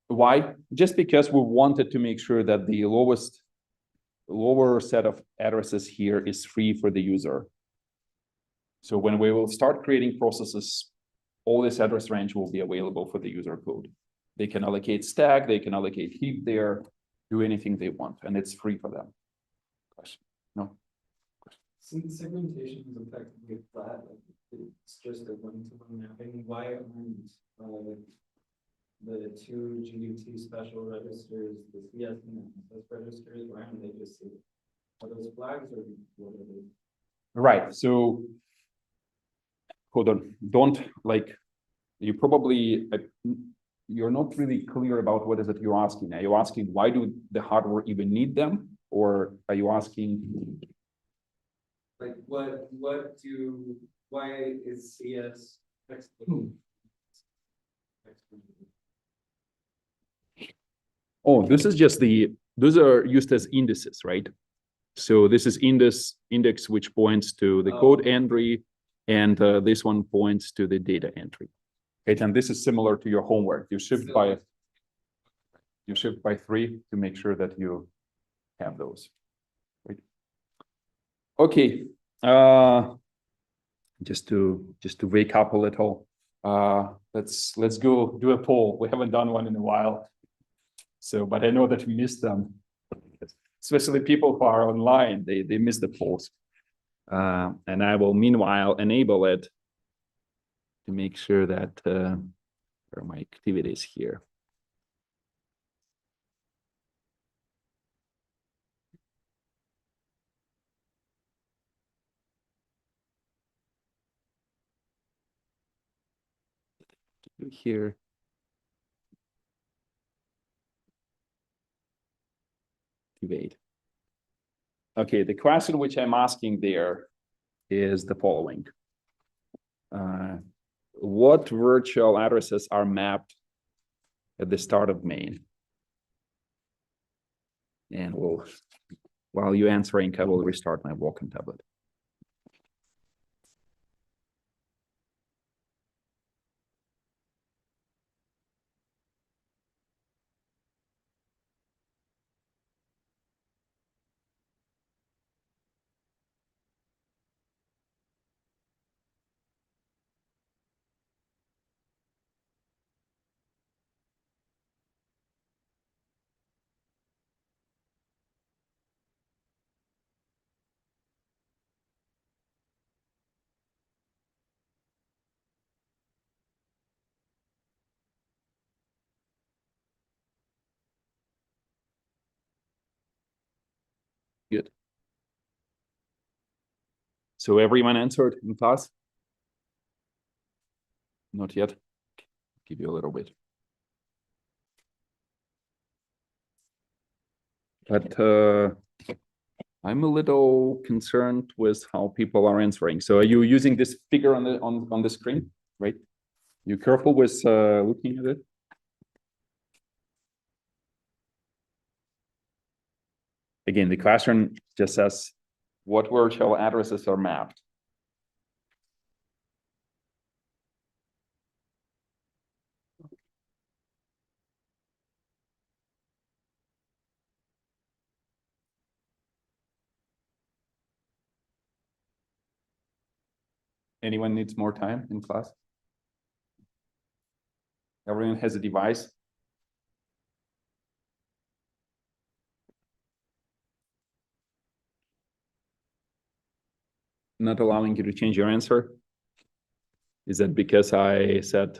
Why? Just because we wanted to make sure that the lower set of addresses here is free for the user. So when we will start creating processes, all this address range will be available for the user code. They can allocate stack, they can allocate heap there, do anything they want, and it's free for them. Question? No? Since segmentation is effectively flat, like it's just a one-to-one mapping, why aren't the two GUT special registers, the CS and SS registers, why aren't they just, are those flags or what are they? Right, so hold on, don't, like, you probably, you're not really clear about what is it you're asking. Are you asking why do the hardware even need them? Or are you asking? Like why is CS Oh, this is just those are used as indices, right? So this is index which points to the code entry, and this one points to the data entry. Okay, and this is similar to your homework. You shift by 3 to make sure that you have those. Right? Okay. Just to wake up a little. Let's go do a poll. We haven't done one in a while. So, but I know that we missed them. Especially people who are online, they miss the polls. And I will meanwhile enable it to make sure that there are my activities here. Here. Activate. Okay, the question which I'm asking there is the following. What virtual addresses are mapped at the start of main? And while you're answering, I will restart my Wacom tablet. Good. So everyone answered in class? Not yet. Give you a little bit. But I'm a little concerned with how people are answering. So are you using this figure on the screen, right? You careful with looking at it? Again, the question just says, what virtual addresses are mapped? Anyone needs more time in class? Everyone has a device? Not allowing you to change your answer? Is that because I said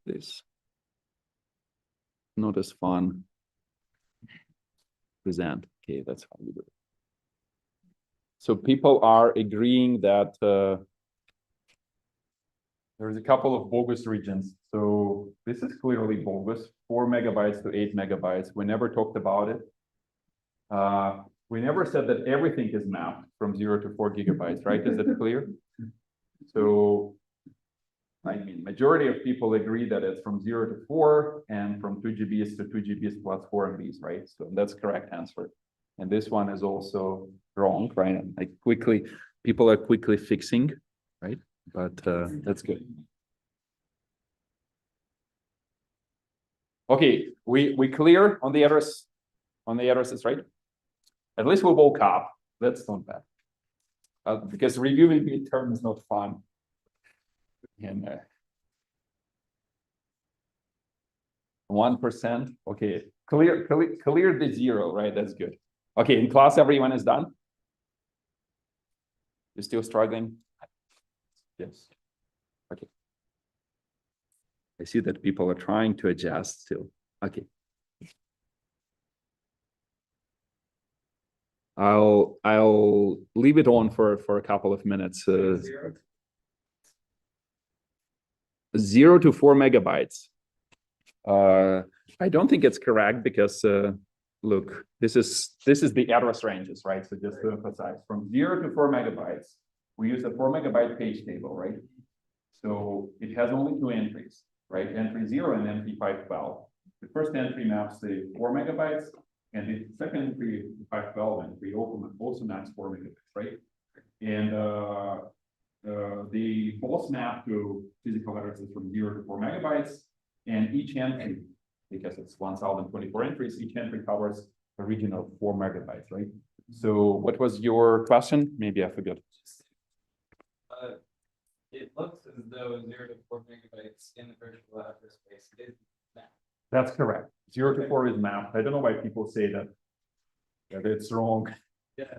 this? Not as fun. Present. Okay, that's how we do it. So people are agreeing that there's a couple of bogus regions. So this is clearly bogus, 4 megabytes to 8 megabytes. We never talked about it. We never said that everything is mapped from 0 to 4 gigabytes, right? Is that clear? So, I mean, majority of people agree that it's from 0 to 4 and from 2 GBs to 2 GBs plus 4 MBs, right? So that's correct answer. And this one is also wrong, right? Like people are quickly fixing, right? But that's good. Okay, we clear on the addresses, right? At least we woke up. That's not bad. Because reviewing midterm is not fun. And 1%. Okay, clear the 0, right? That's good. Okay, in class, everyone is done. You're still struggling? Yes. Okay. I see that people are trying to adjust still. Okay. I'll leave it on for a couple of minutes. 0 to 4 megabytes. I don't think it's correct because look, this is the address ranges, right? So just to emphasize, from 0 to 4 megabytes, we use a 4 megabyte page table, right? So it has only 2 entries, right? Entry 0 and entry 512. The first entry maps the 4 megabytes, and the second entry, 512 entry, also maps 4 megabytes, right? And they both map to physical addresses from 0 to 4 megabytes, and each entry, because it's 1024 entries, each entry covers a region of 4 megabytes, right? So what was your question? Maybe I forgot. It looks as though 0 to 4 megabytes in the virtual address space is mapped. That's correct. 0 to 4 is mapped. I don't know why people say that it's wrong. Yeah.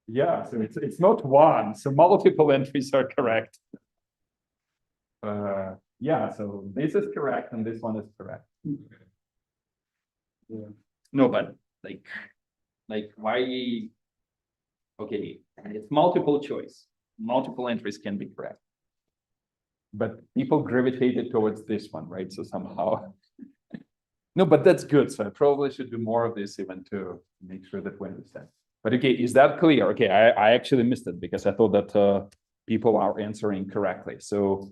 Yeah, so it's not one. So multiple entries are correct. Yeah, so this is correct and this one is correct. Yeah. No, but like why? Okay, it's multiple choice. Multiple entries can be correct. But people gravitated towards this one, right? So somehow. No, but that's good. So I probably should do more of this even to make sure that we understand. But okay, is that clear? Okay, I actually missed it because I thought that people are answering correctly. So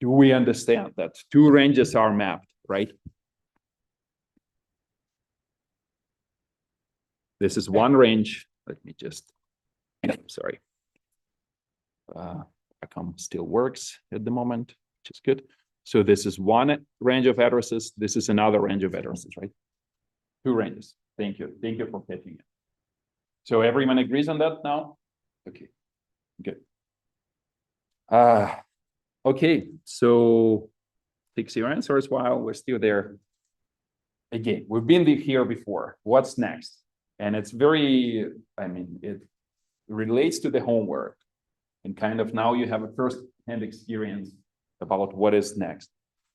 do we understand that 2 ranges are mapped, right? This is one range. Let me just, sorry. Account still works at the moment, which is good. So this is one range of addresses. This is another range of addresses, right? 2 ranges. Thank you. Thank you for catching it. So everyone agrees on that now? Okay, good. Okay, so fix your answers while we're still there. Again, we've been here before. What's next? And it's very, I mean, it relates to the homework. And kind of now you have a first-hand experience about what is next.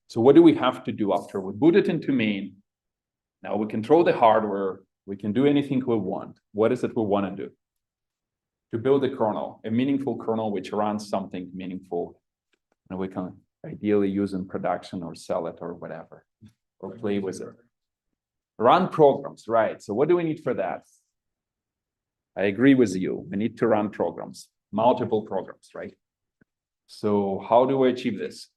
So what do we have to do after we boot it into main? Now we control the hardware. We can do anything we want. What is it we want to do? To build a kernel, a meaningful kernel which runs something meaningful, and we can ideally use in production or sell it or whatever, or play with it. Run programs, right? So what do we need for that? I agree with you. We need to run programs, multiple programs, right? So how do we achieve this?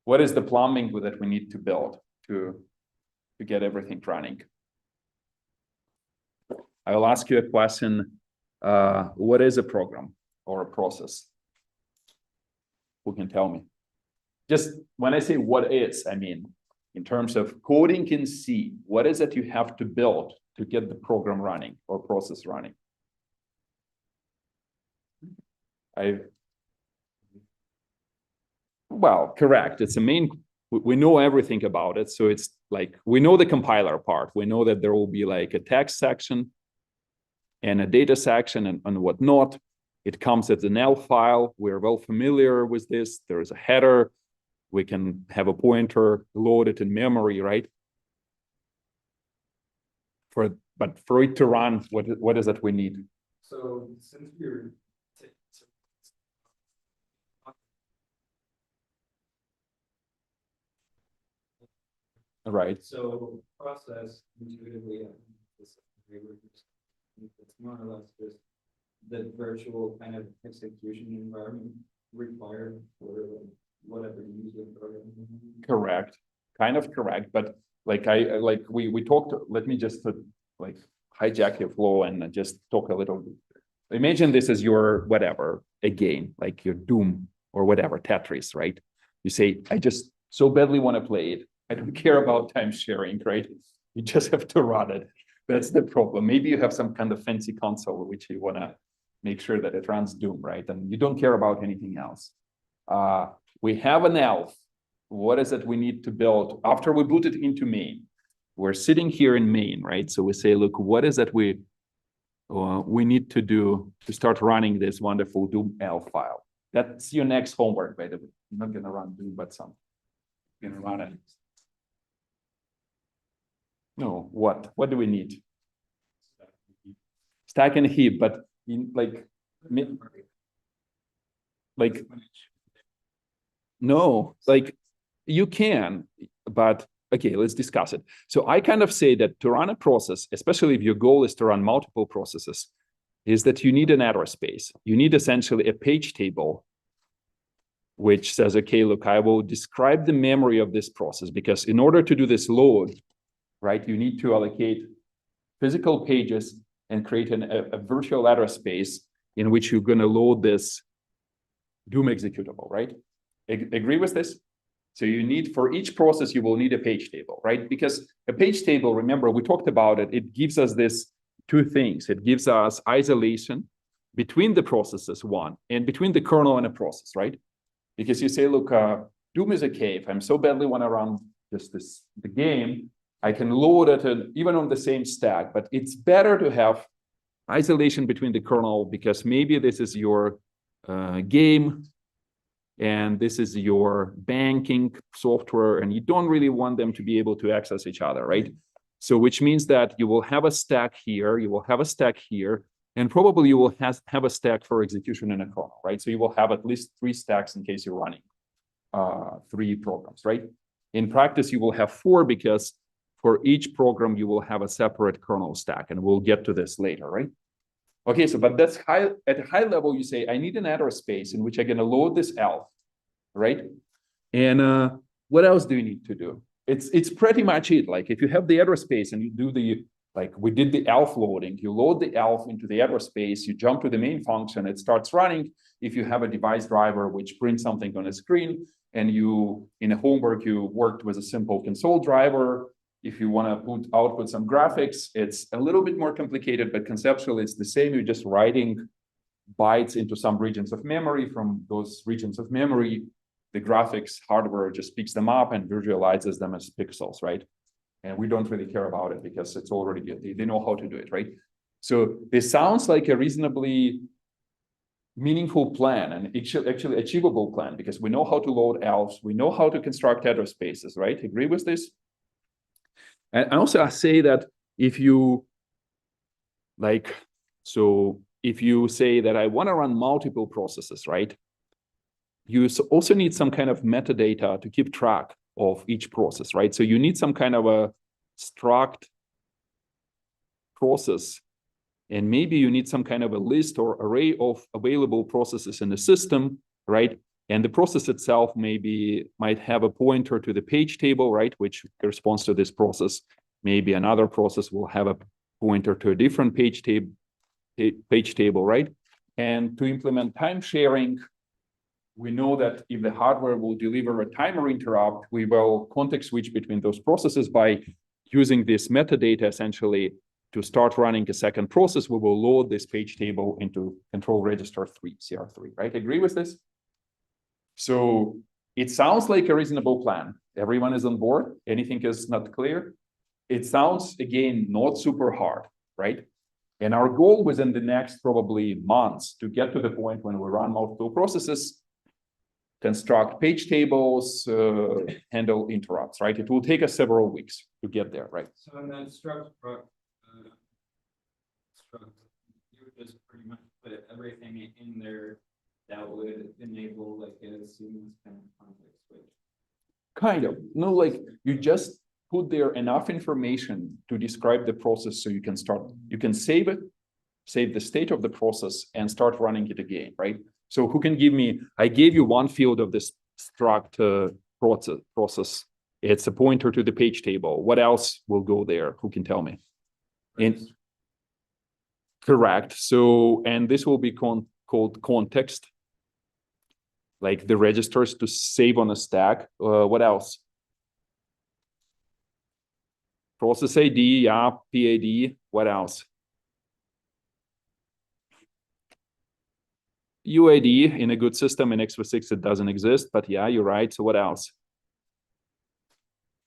What is the plumbing that we need to build to get everything running? I will ask you a question. What is a program or a process? Who can tell me? Just when I say what is, I mean, in terms of coding in C, what is it you have to build to get the program running or process running? Well, correct. It's a main, we know everything about it. So it's like, we know the compiler part. We know that there will be like a text section and a data section and whatnot. It comes as an ELF file. We're well familiar with this. There is a header. We can have a pointer loaded in memory, right? But for it to run, what is it we need? So since we're Right. so process intuitively, it's more or less just the virtual kind of execution environment required for whatever you use the program. Correct. Kind of correct. But like we talked, let me just like hijack your flow and just talk a little bit. Imagine this is your whatever, a game, like your Doom or whatever, Tetris, right? You say, I just so badly want to play it. I don't care about time sharing, right? You just have to run it. That's the problem. Maybe you have some kind of fancy console which you want to make sure that it runs Doom, right? And you don't care about anything else. We have an ELF. What is it we need to build? After we boot it into main, we're sitting here in main, right? So we say, look, what is it we need to do to start running this wonderful Doom ELF file? That's your next homework, by the way. I'm not going to run Doom, but some. You're going to run it. No, what? What do we need? Stack and heap, but in like no, like you can, but okay, let's discuss it. So I kind of say that to run a process, especially if your goal is to run multiple processes, is that you need an address space. You need essentially a page table which says, okay, look, I will describe the memory of this process, because in order to do this load, right, you need to allocate physical pages and create a virtual address space in which you're going to load this Doom executable, right? Agree with this? So you need, for each process, you will need a page table, right? Because a page table, remember, we talked about it, it gives us this two things. It gives us isolation between the processes, one, and between the kernel and a process, right? Because you say, look, Doom is a cave. I'm so badly want to run just the game. I can load it even on the same stack, but it's better to have isolation between the kernel, because maybe this is your game and this is your banking software, and you don't really want them to be able to access each other, right? So which means that you will have a stack here, you will have a stack here, and probably you will have a stack for execution in a kernel, right? So you will have at least 3 stacks in case you're running 3 programs, right? In practice, you will have 4, because for each program, you will have a separate kernel stack, and we'll get to this later, right? Okay, so but that's high, at a high level, you say, I need an address space in which I'm gonna load this ELF, right? And what else do you need to do? It's pretty much it. Like if you have the address space and you do the, like we did the ELF loading, you load the ELF into the address space, you jump to the main function, it starts running. If you have a device driver which prints something on a screen, and you, in a homework, you worked with a simple console driver. If you want to output some graphics, it's a little bit more complicated, but conceptually it's the same. You're just writing bytes into some regions of memory. From those regions of memory, the graphics hardware just picks them up and visualizes them as pixels, right? And we don't really care about it because it's already, they know how to do it, right? So this sounds like a reasonably meaningful plan and actually achievable plan, because we know how to load elves, we know how to construct address spaces, right? Agree with this? And also I say that if you like, so if you say that I want to run multiple processes, right? You also need some kind of metadata to keep track of each process, right? So you need some kind of a struct process, and maybe you need some kind of a list or array of available processes in the system, right? And the process itself might have a pointer to the page table, right, which corresponds to this process. Maybe another process will have a pointer to a different page table, right? And to implement time sharing, we know that if the hardware will deliver a timer interrupt, we will context switch between those processes by using this metadata essentially to start running a second process. We will load this page table into control register 3, CR3, right? Agree with this? So it sounds like a reasonable plan. Everyone is on board. Anything is not clear? It sounds, again, not super hard, right? And our goal within the next probably months to get to the point when we run multiple processes, construct page tables, handle interrupts, right? It will take us several weeks to get there, right? So in that struct, you would just pretty much put everything in there that would enable like a seamless kind of context switch. Kind of. No, like you just put there enough information to describe the process so you can save it, save the state of the process and start running it again, right? So who can give me, I gave you one field of this struct process. It's a pointer to the page table. What else will go there? Who can tell me? Correct. So, and this will be called context, like the registers to save on a stack. What else? Process ID, yeah, PID. What else? UID in a good system in x86 it doesn't exist, but yeah, you're right. So what else?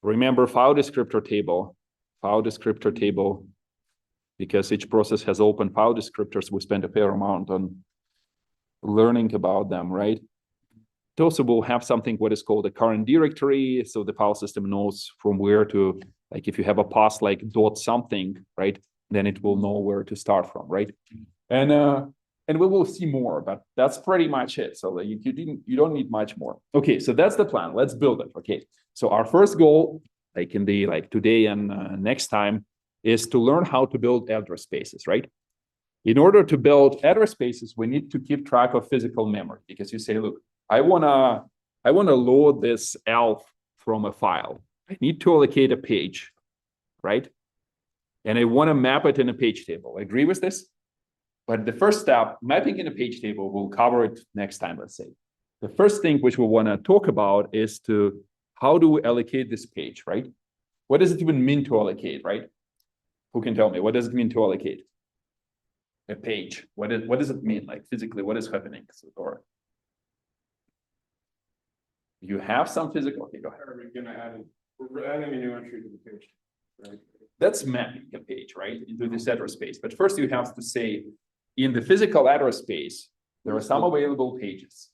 Remember file descriptor table, because each process has open file descriptors. We spent a fair amount on learning about them, right? It also will have something what is called a current directory, so the file system knows from where to, like if you have a path like dot something, right, then it will know where to start from, right? And we will see more, but that's pretty much it. So you don't need much more. Okay, so that's the plan. Let's build it. Okay, so our first goal, like in the today and next time, is to learn how to build address spaces, right? In order to build address spaces, we need to keep track of physical memory, because you say, look, I wanna load this elf from a file. I need to allocate a page, right? And I want to map it in a page table. Agree with this? But the first step, mapping in a page table, we'll cover it next time, let's say. The first thing which we want to talk about is how do we allocate this page, right? What does it even mean to allocate, right? Who can tell me? What does it mean to allocate a page? What does it mean, like physically? What is happening? Or you have some physical. Okay, go ahead. We're adding a new entry to the page, right? That's mapping a page, right, into this address space. But first, you have to say, in the physical address space, there are some available pages.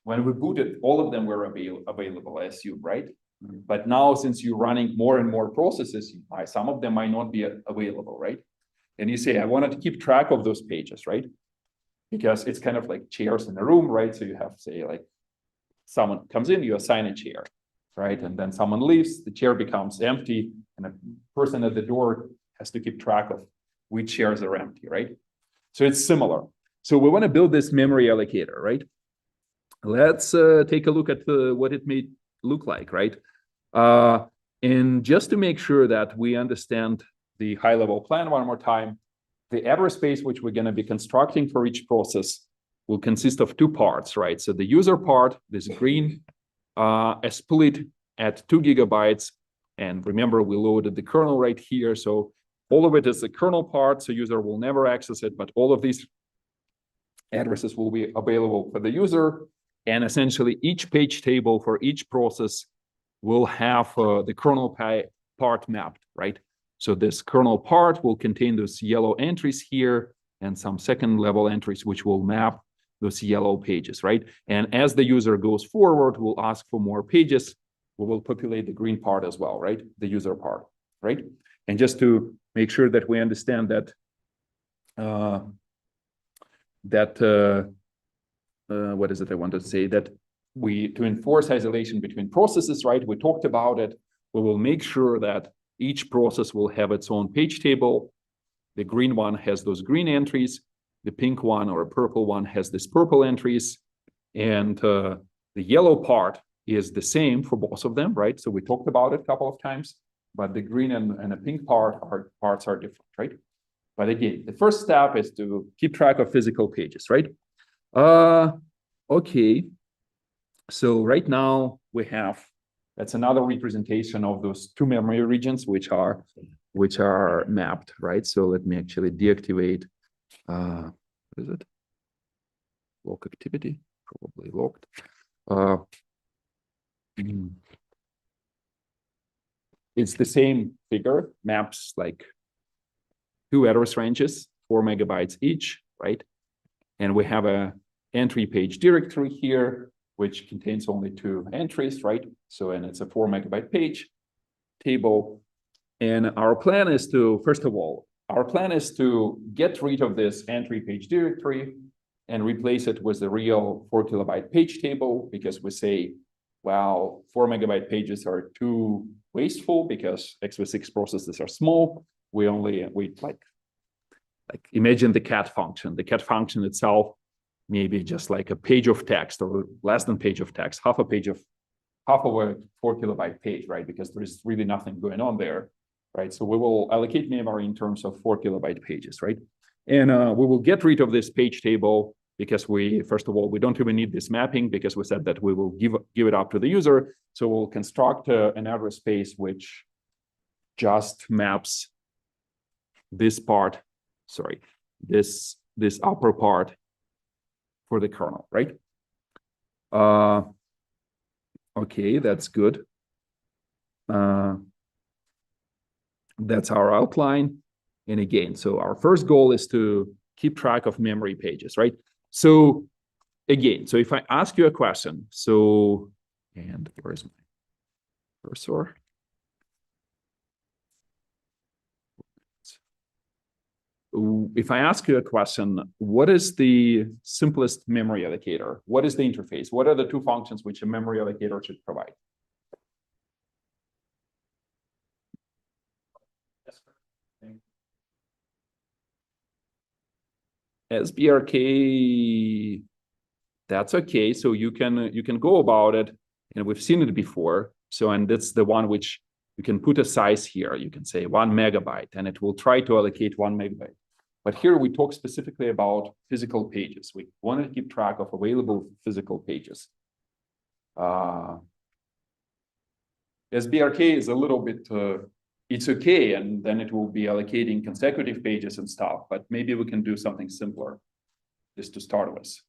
When we booted, all of them were available, I assume, right? But now, since you're running more and more processes, some of them might not be available, right? And you say, I wanted to keep track of those pages, right? Because it's kind of like chairs in a room, right? So you have to say, like, someone comes in, you assign a chair, right? And then someone leaves, the chair becomes empty, and a person at the door has to keep track of which chairs are empty, right? So it's similar. So we want to build this memory allocator, right? Let's take a look at what it may look like, right? And just to make sure that we understand the high-level plan one more time, the address space which we're going to be constructing for each process will consist of two parts, right? So the user part, this green, is split at 2 gigabytes. And remember, we loaded the kernel right here. So all of it is the kernel part, so user will never access it, but all of these addresses will be available for the user. And essentially, each page table for each process will have the kernel part mapped, right? So this kernel part will contain those yellow entries here and some second level entries, which will map those yellow pages, right? And as the user goes forward, we'll ask for more pages. We will populate the green part as well, right? The user part, right? And just to make sure that we understand that what is it I want to say? That to enforce isolation between processes, right? We talked about it. We will make sure that each process will have its own page table. The green one has those green entries. The pink one or purple one has this purple entries. And the yellow part is the same for both of them, right? So we talked about it a couple of times, but the green and the pink parts are different, right? But again, the first step is to keep track of physical pages, right? Okay. So right now we have, that's another representation of those two memory regions, which are mapped, right? So let me actually deactivate, what is it? Lock activity, probably locked. It's the same figure, maps like two address ranges, 4 megabytes each, right? And we have a entry page directory here, which contains only 2 entries, right? So, and it's a 4 megabyte page table. And our plan is to, first of all, our plan is to get rid of this entry page directory and replace it with the real 4 kilobyte page table, because we say, well, 4 megabyte pages are too wasteful because x86 processes are small. We like imagine the cat function. The cat function itself, maybe just like a page of text or less than page of text, half of a 4 kilobyte page, right? Because there is really nothing going on there, right? So we will allocate memory in terms of 4 kilobyte pages, right? And we will get rid of this page table because first of all, we don't even need this mapping because we said that we will give it up to the user. So we'll construct an address space which just maps this part, sorry, this upper part for the kernel, right? Okay, that's good. That's our outline. And again, so our first goal is to keep track of memory pages, right? So again, so if I ask you a question, so, and where's my cursor? If I ask you a question, what is the simplest memory allocator? What is the interface? What are the 2 functions which a memory allocator should provide? SBRK, that's okay. So you can go about it, and we've seen it before. So, and that's the one which you can put a size here. You can say 1 megabyte, and it will try to allocate 1 megabyte. But here we talk specifically about physical pages. We want to keep track of available physical pages. SBRK is a little bit, it's okay, and then it will be allocating consecutive pages and stuff, but maybe we can do something simpler just to start with.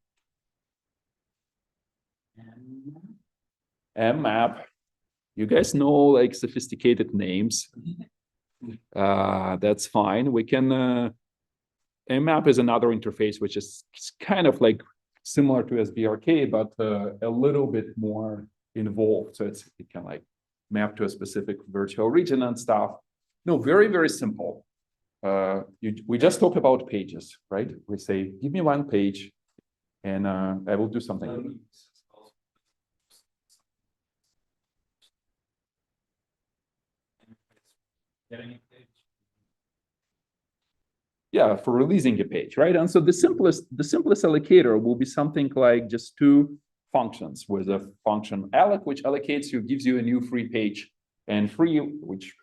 mmap. You guys know like sophisticated names. That's fine. We can, mmap is another interface, which is kind of like similar to SBRK, but a little bit more involved. So it can like map to a specific virtual region and stuff. No, very, very simple. We just talk about pages, right? We say, give me 1 page and I will do something. Yeah, for releasing a page, right? And so the simplest allocator will be something like just 2 functions with a function alloc, which allocates you, gives you a new free page, and free, which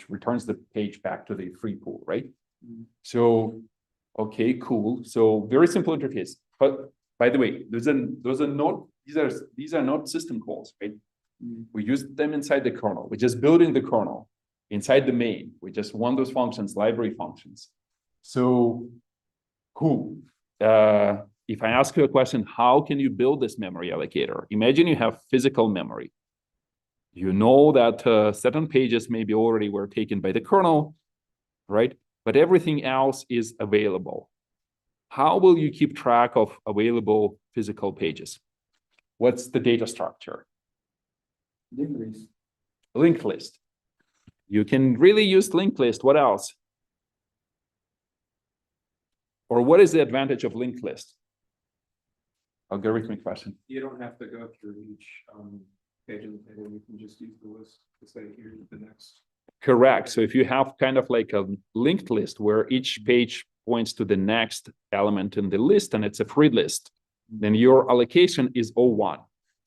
returns the page back to the free pool, right? So, okay, cool. So very simple interface. But by the way, these are not system calls, right? We use them inside the kernel. We're just building the kernel inside the main. We just want those functions, library functions. So, cool. If I ask you a question, how can you build this memory allocator? Imagine you have physical memory. You know that certain pages maybe already were taken by the kernel, right? But everything else is available. how will you keep track of available physical pages? What's the data structure? Linked list. You can really use linked list. What else? Or what is the advantage of linked list? Algorithmic question. You don't have to go through each page of the table, you can just use the list to say here's the next. Correct. So if you have kind of like a linked list where each page points to the next element in the list and it's a free list, then your allocation is O1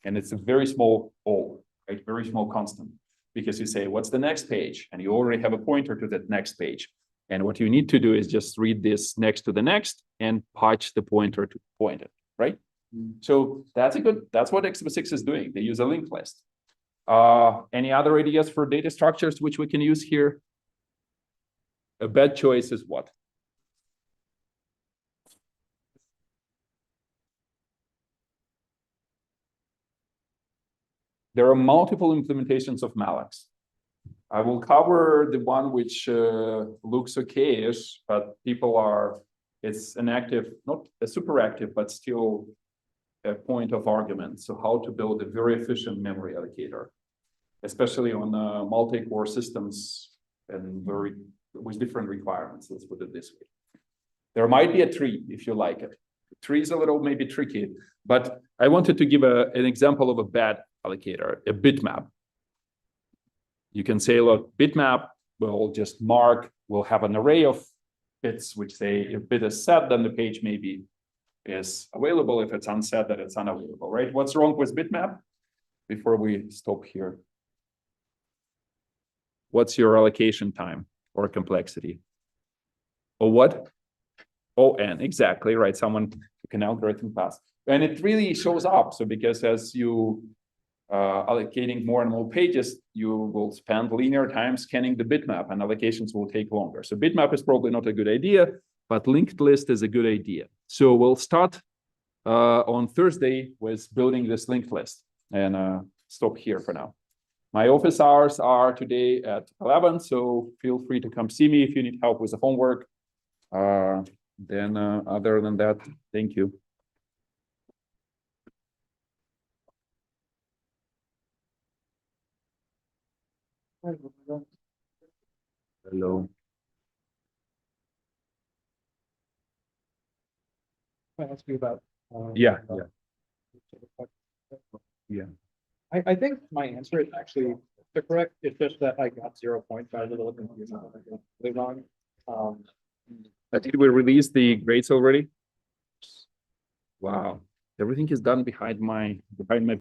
and it's a very small O, right? Very small constant, because you say, what's the next page? And you already have a pointer to that next page. And what you need to do is just read this next to the next and patch the pointer to point it, right? So that's what x86 is doing. They use a linked list. Any other ideas for data structures which we can use here? A bad choice is what? There are multiple implementations of mallocs. I will cover the one which looks okay-ish, but it's an active, not a super active, but still a point of argument. So how to build a very efficient memory allocator, especially on multi-core systems and with different requirements. Let's put it this way. There might be a tree if you like it. The tree is a little maybe tricky, but I wanted to give an example of a bad allocator, a bitmap. You can say, look, bitmap will just we'll have an array of bits which say if bit is set, then the page maybe is available. If it's unset, then it's unavailable, right? What's wrong with bitmap? Before we stop here. What's your allocation time or complexity? Or what? ON, exactly, right? Someone took an algorithm pass. And it really shows up. So because as you allocating more and more pages, you will spend linear time scanning the bitmap and allocations will take longer. So bitmap is probably not a good idea, but linked list is a good idea. So we'll start on Thursday with building this linked list and stop here for now. My office hours are today at 11, so feel free to come see me if you need help with the homework. Then other than that, thank you. Hello. Can I ask you about? Yeah. I think my answer is actually the correct. It's just that I got 0 points. I was a little confused. Wrong. Did we release the grades already? Wow. Everything is done behind my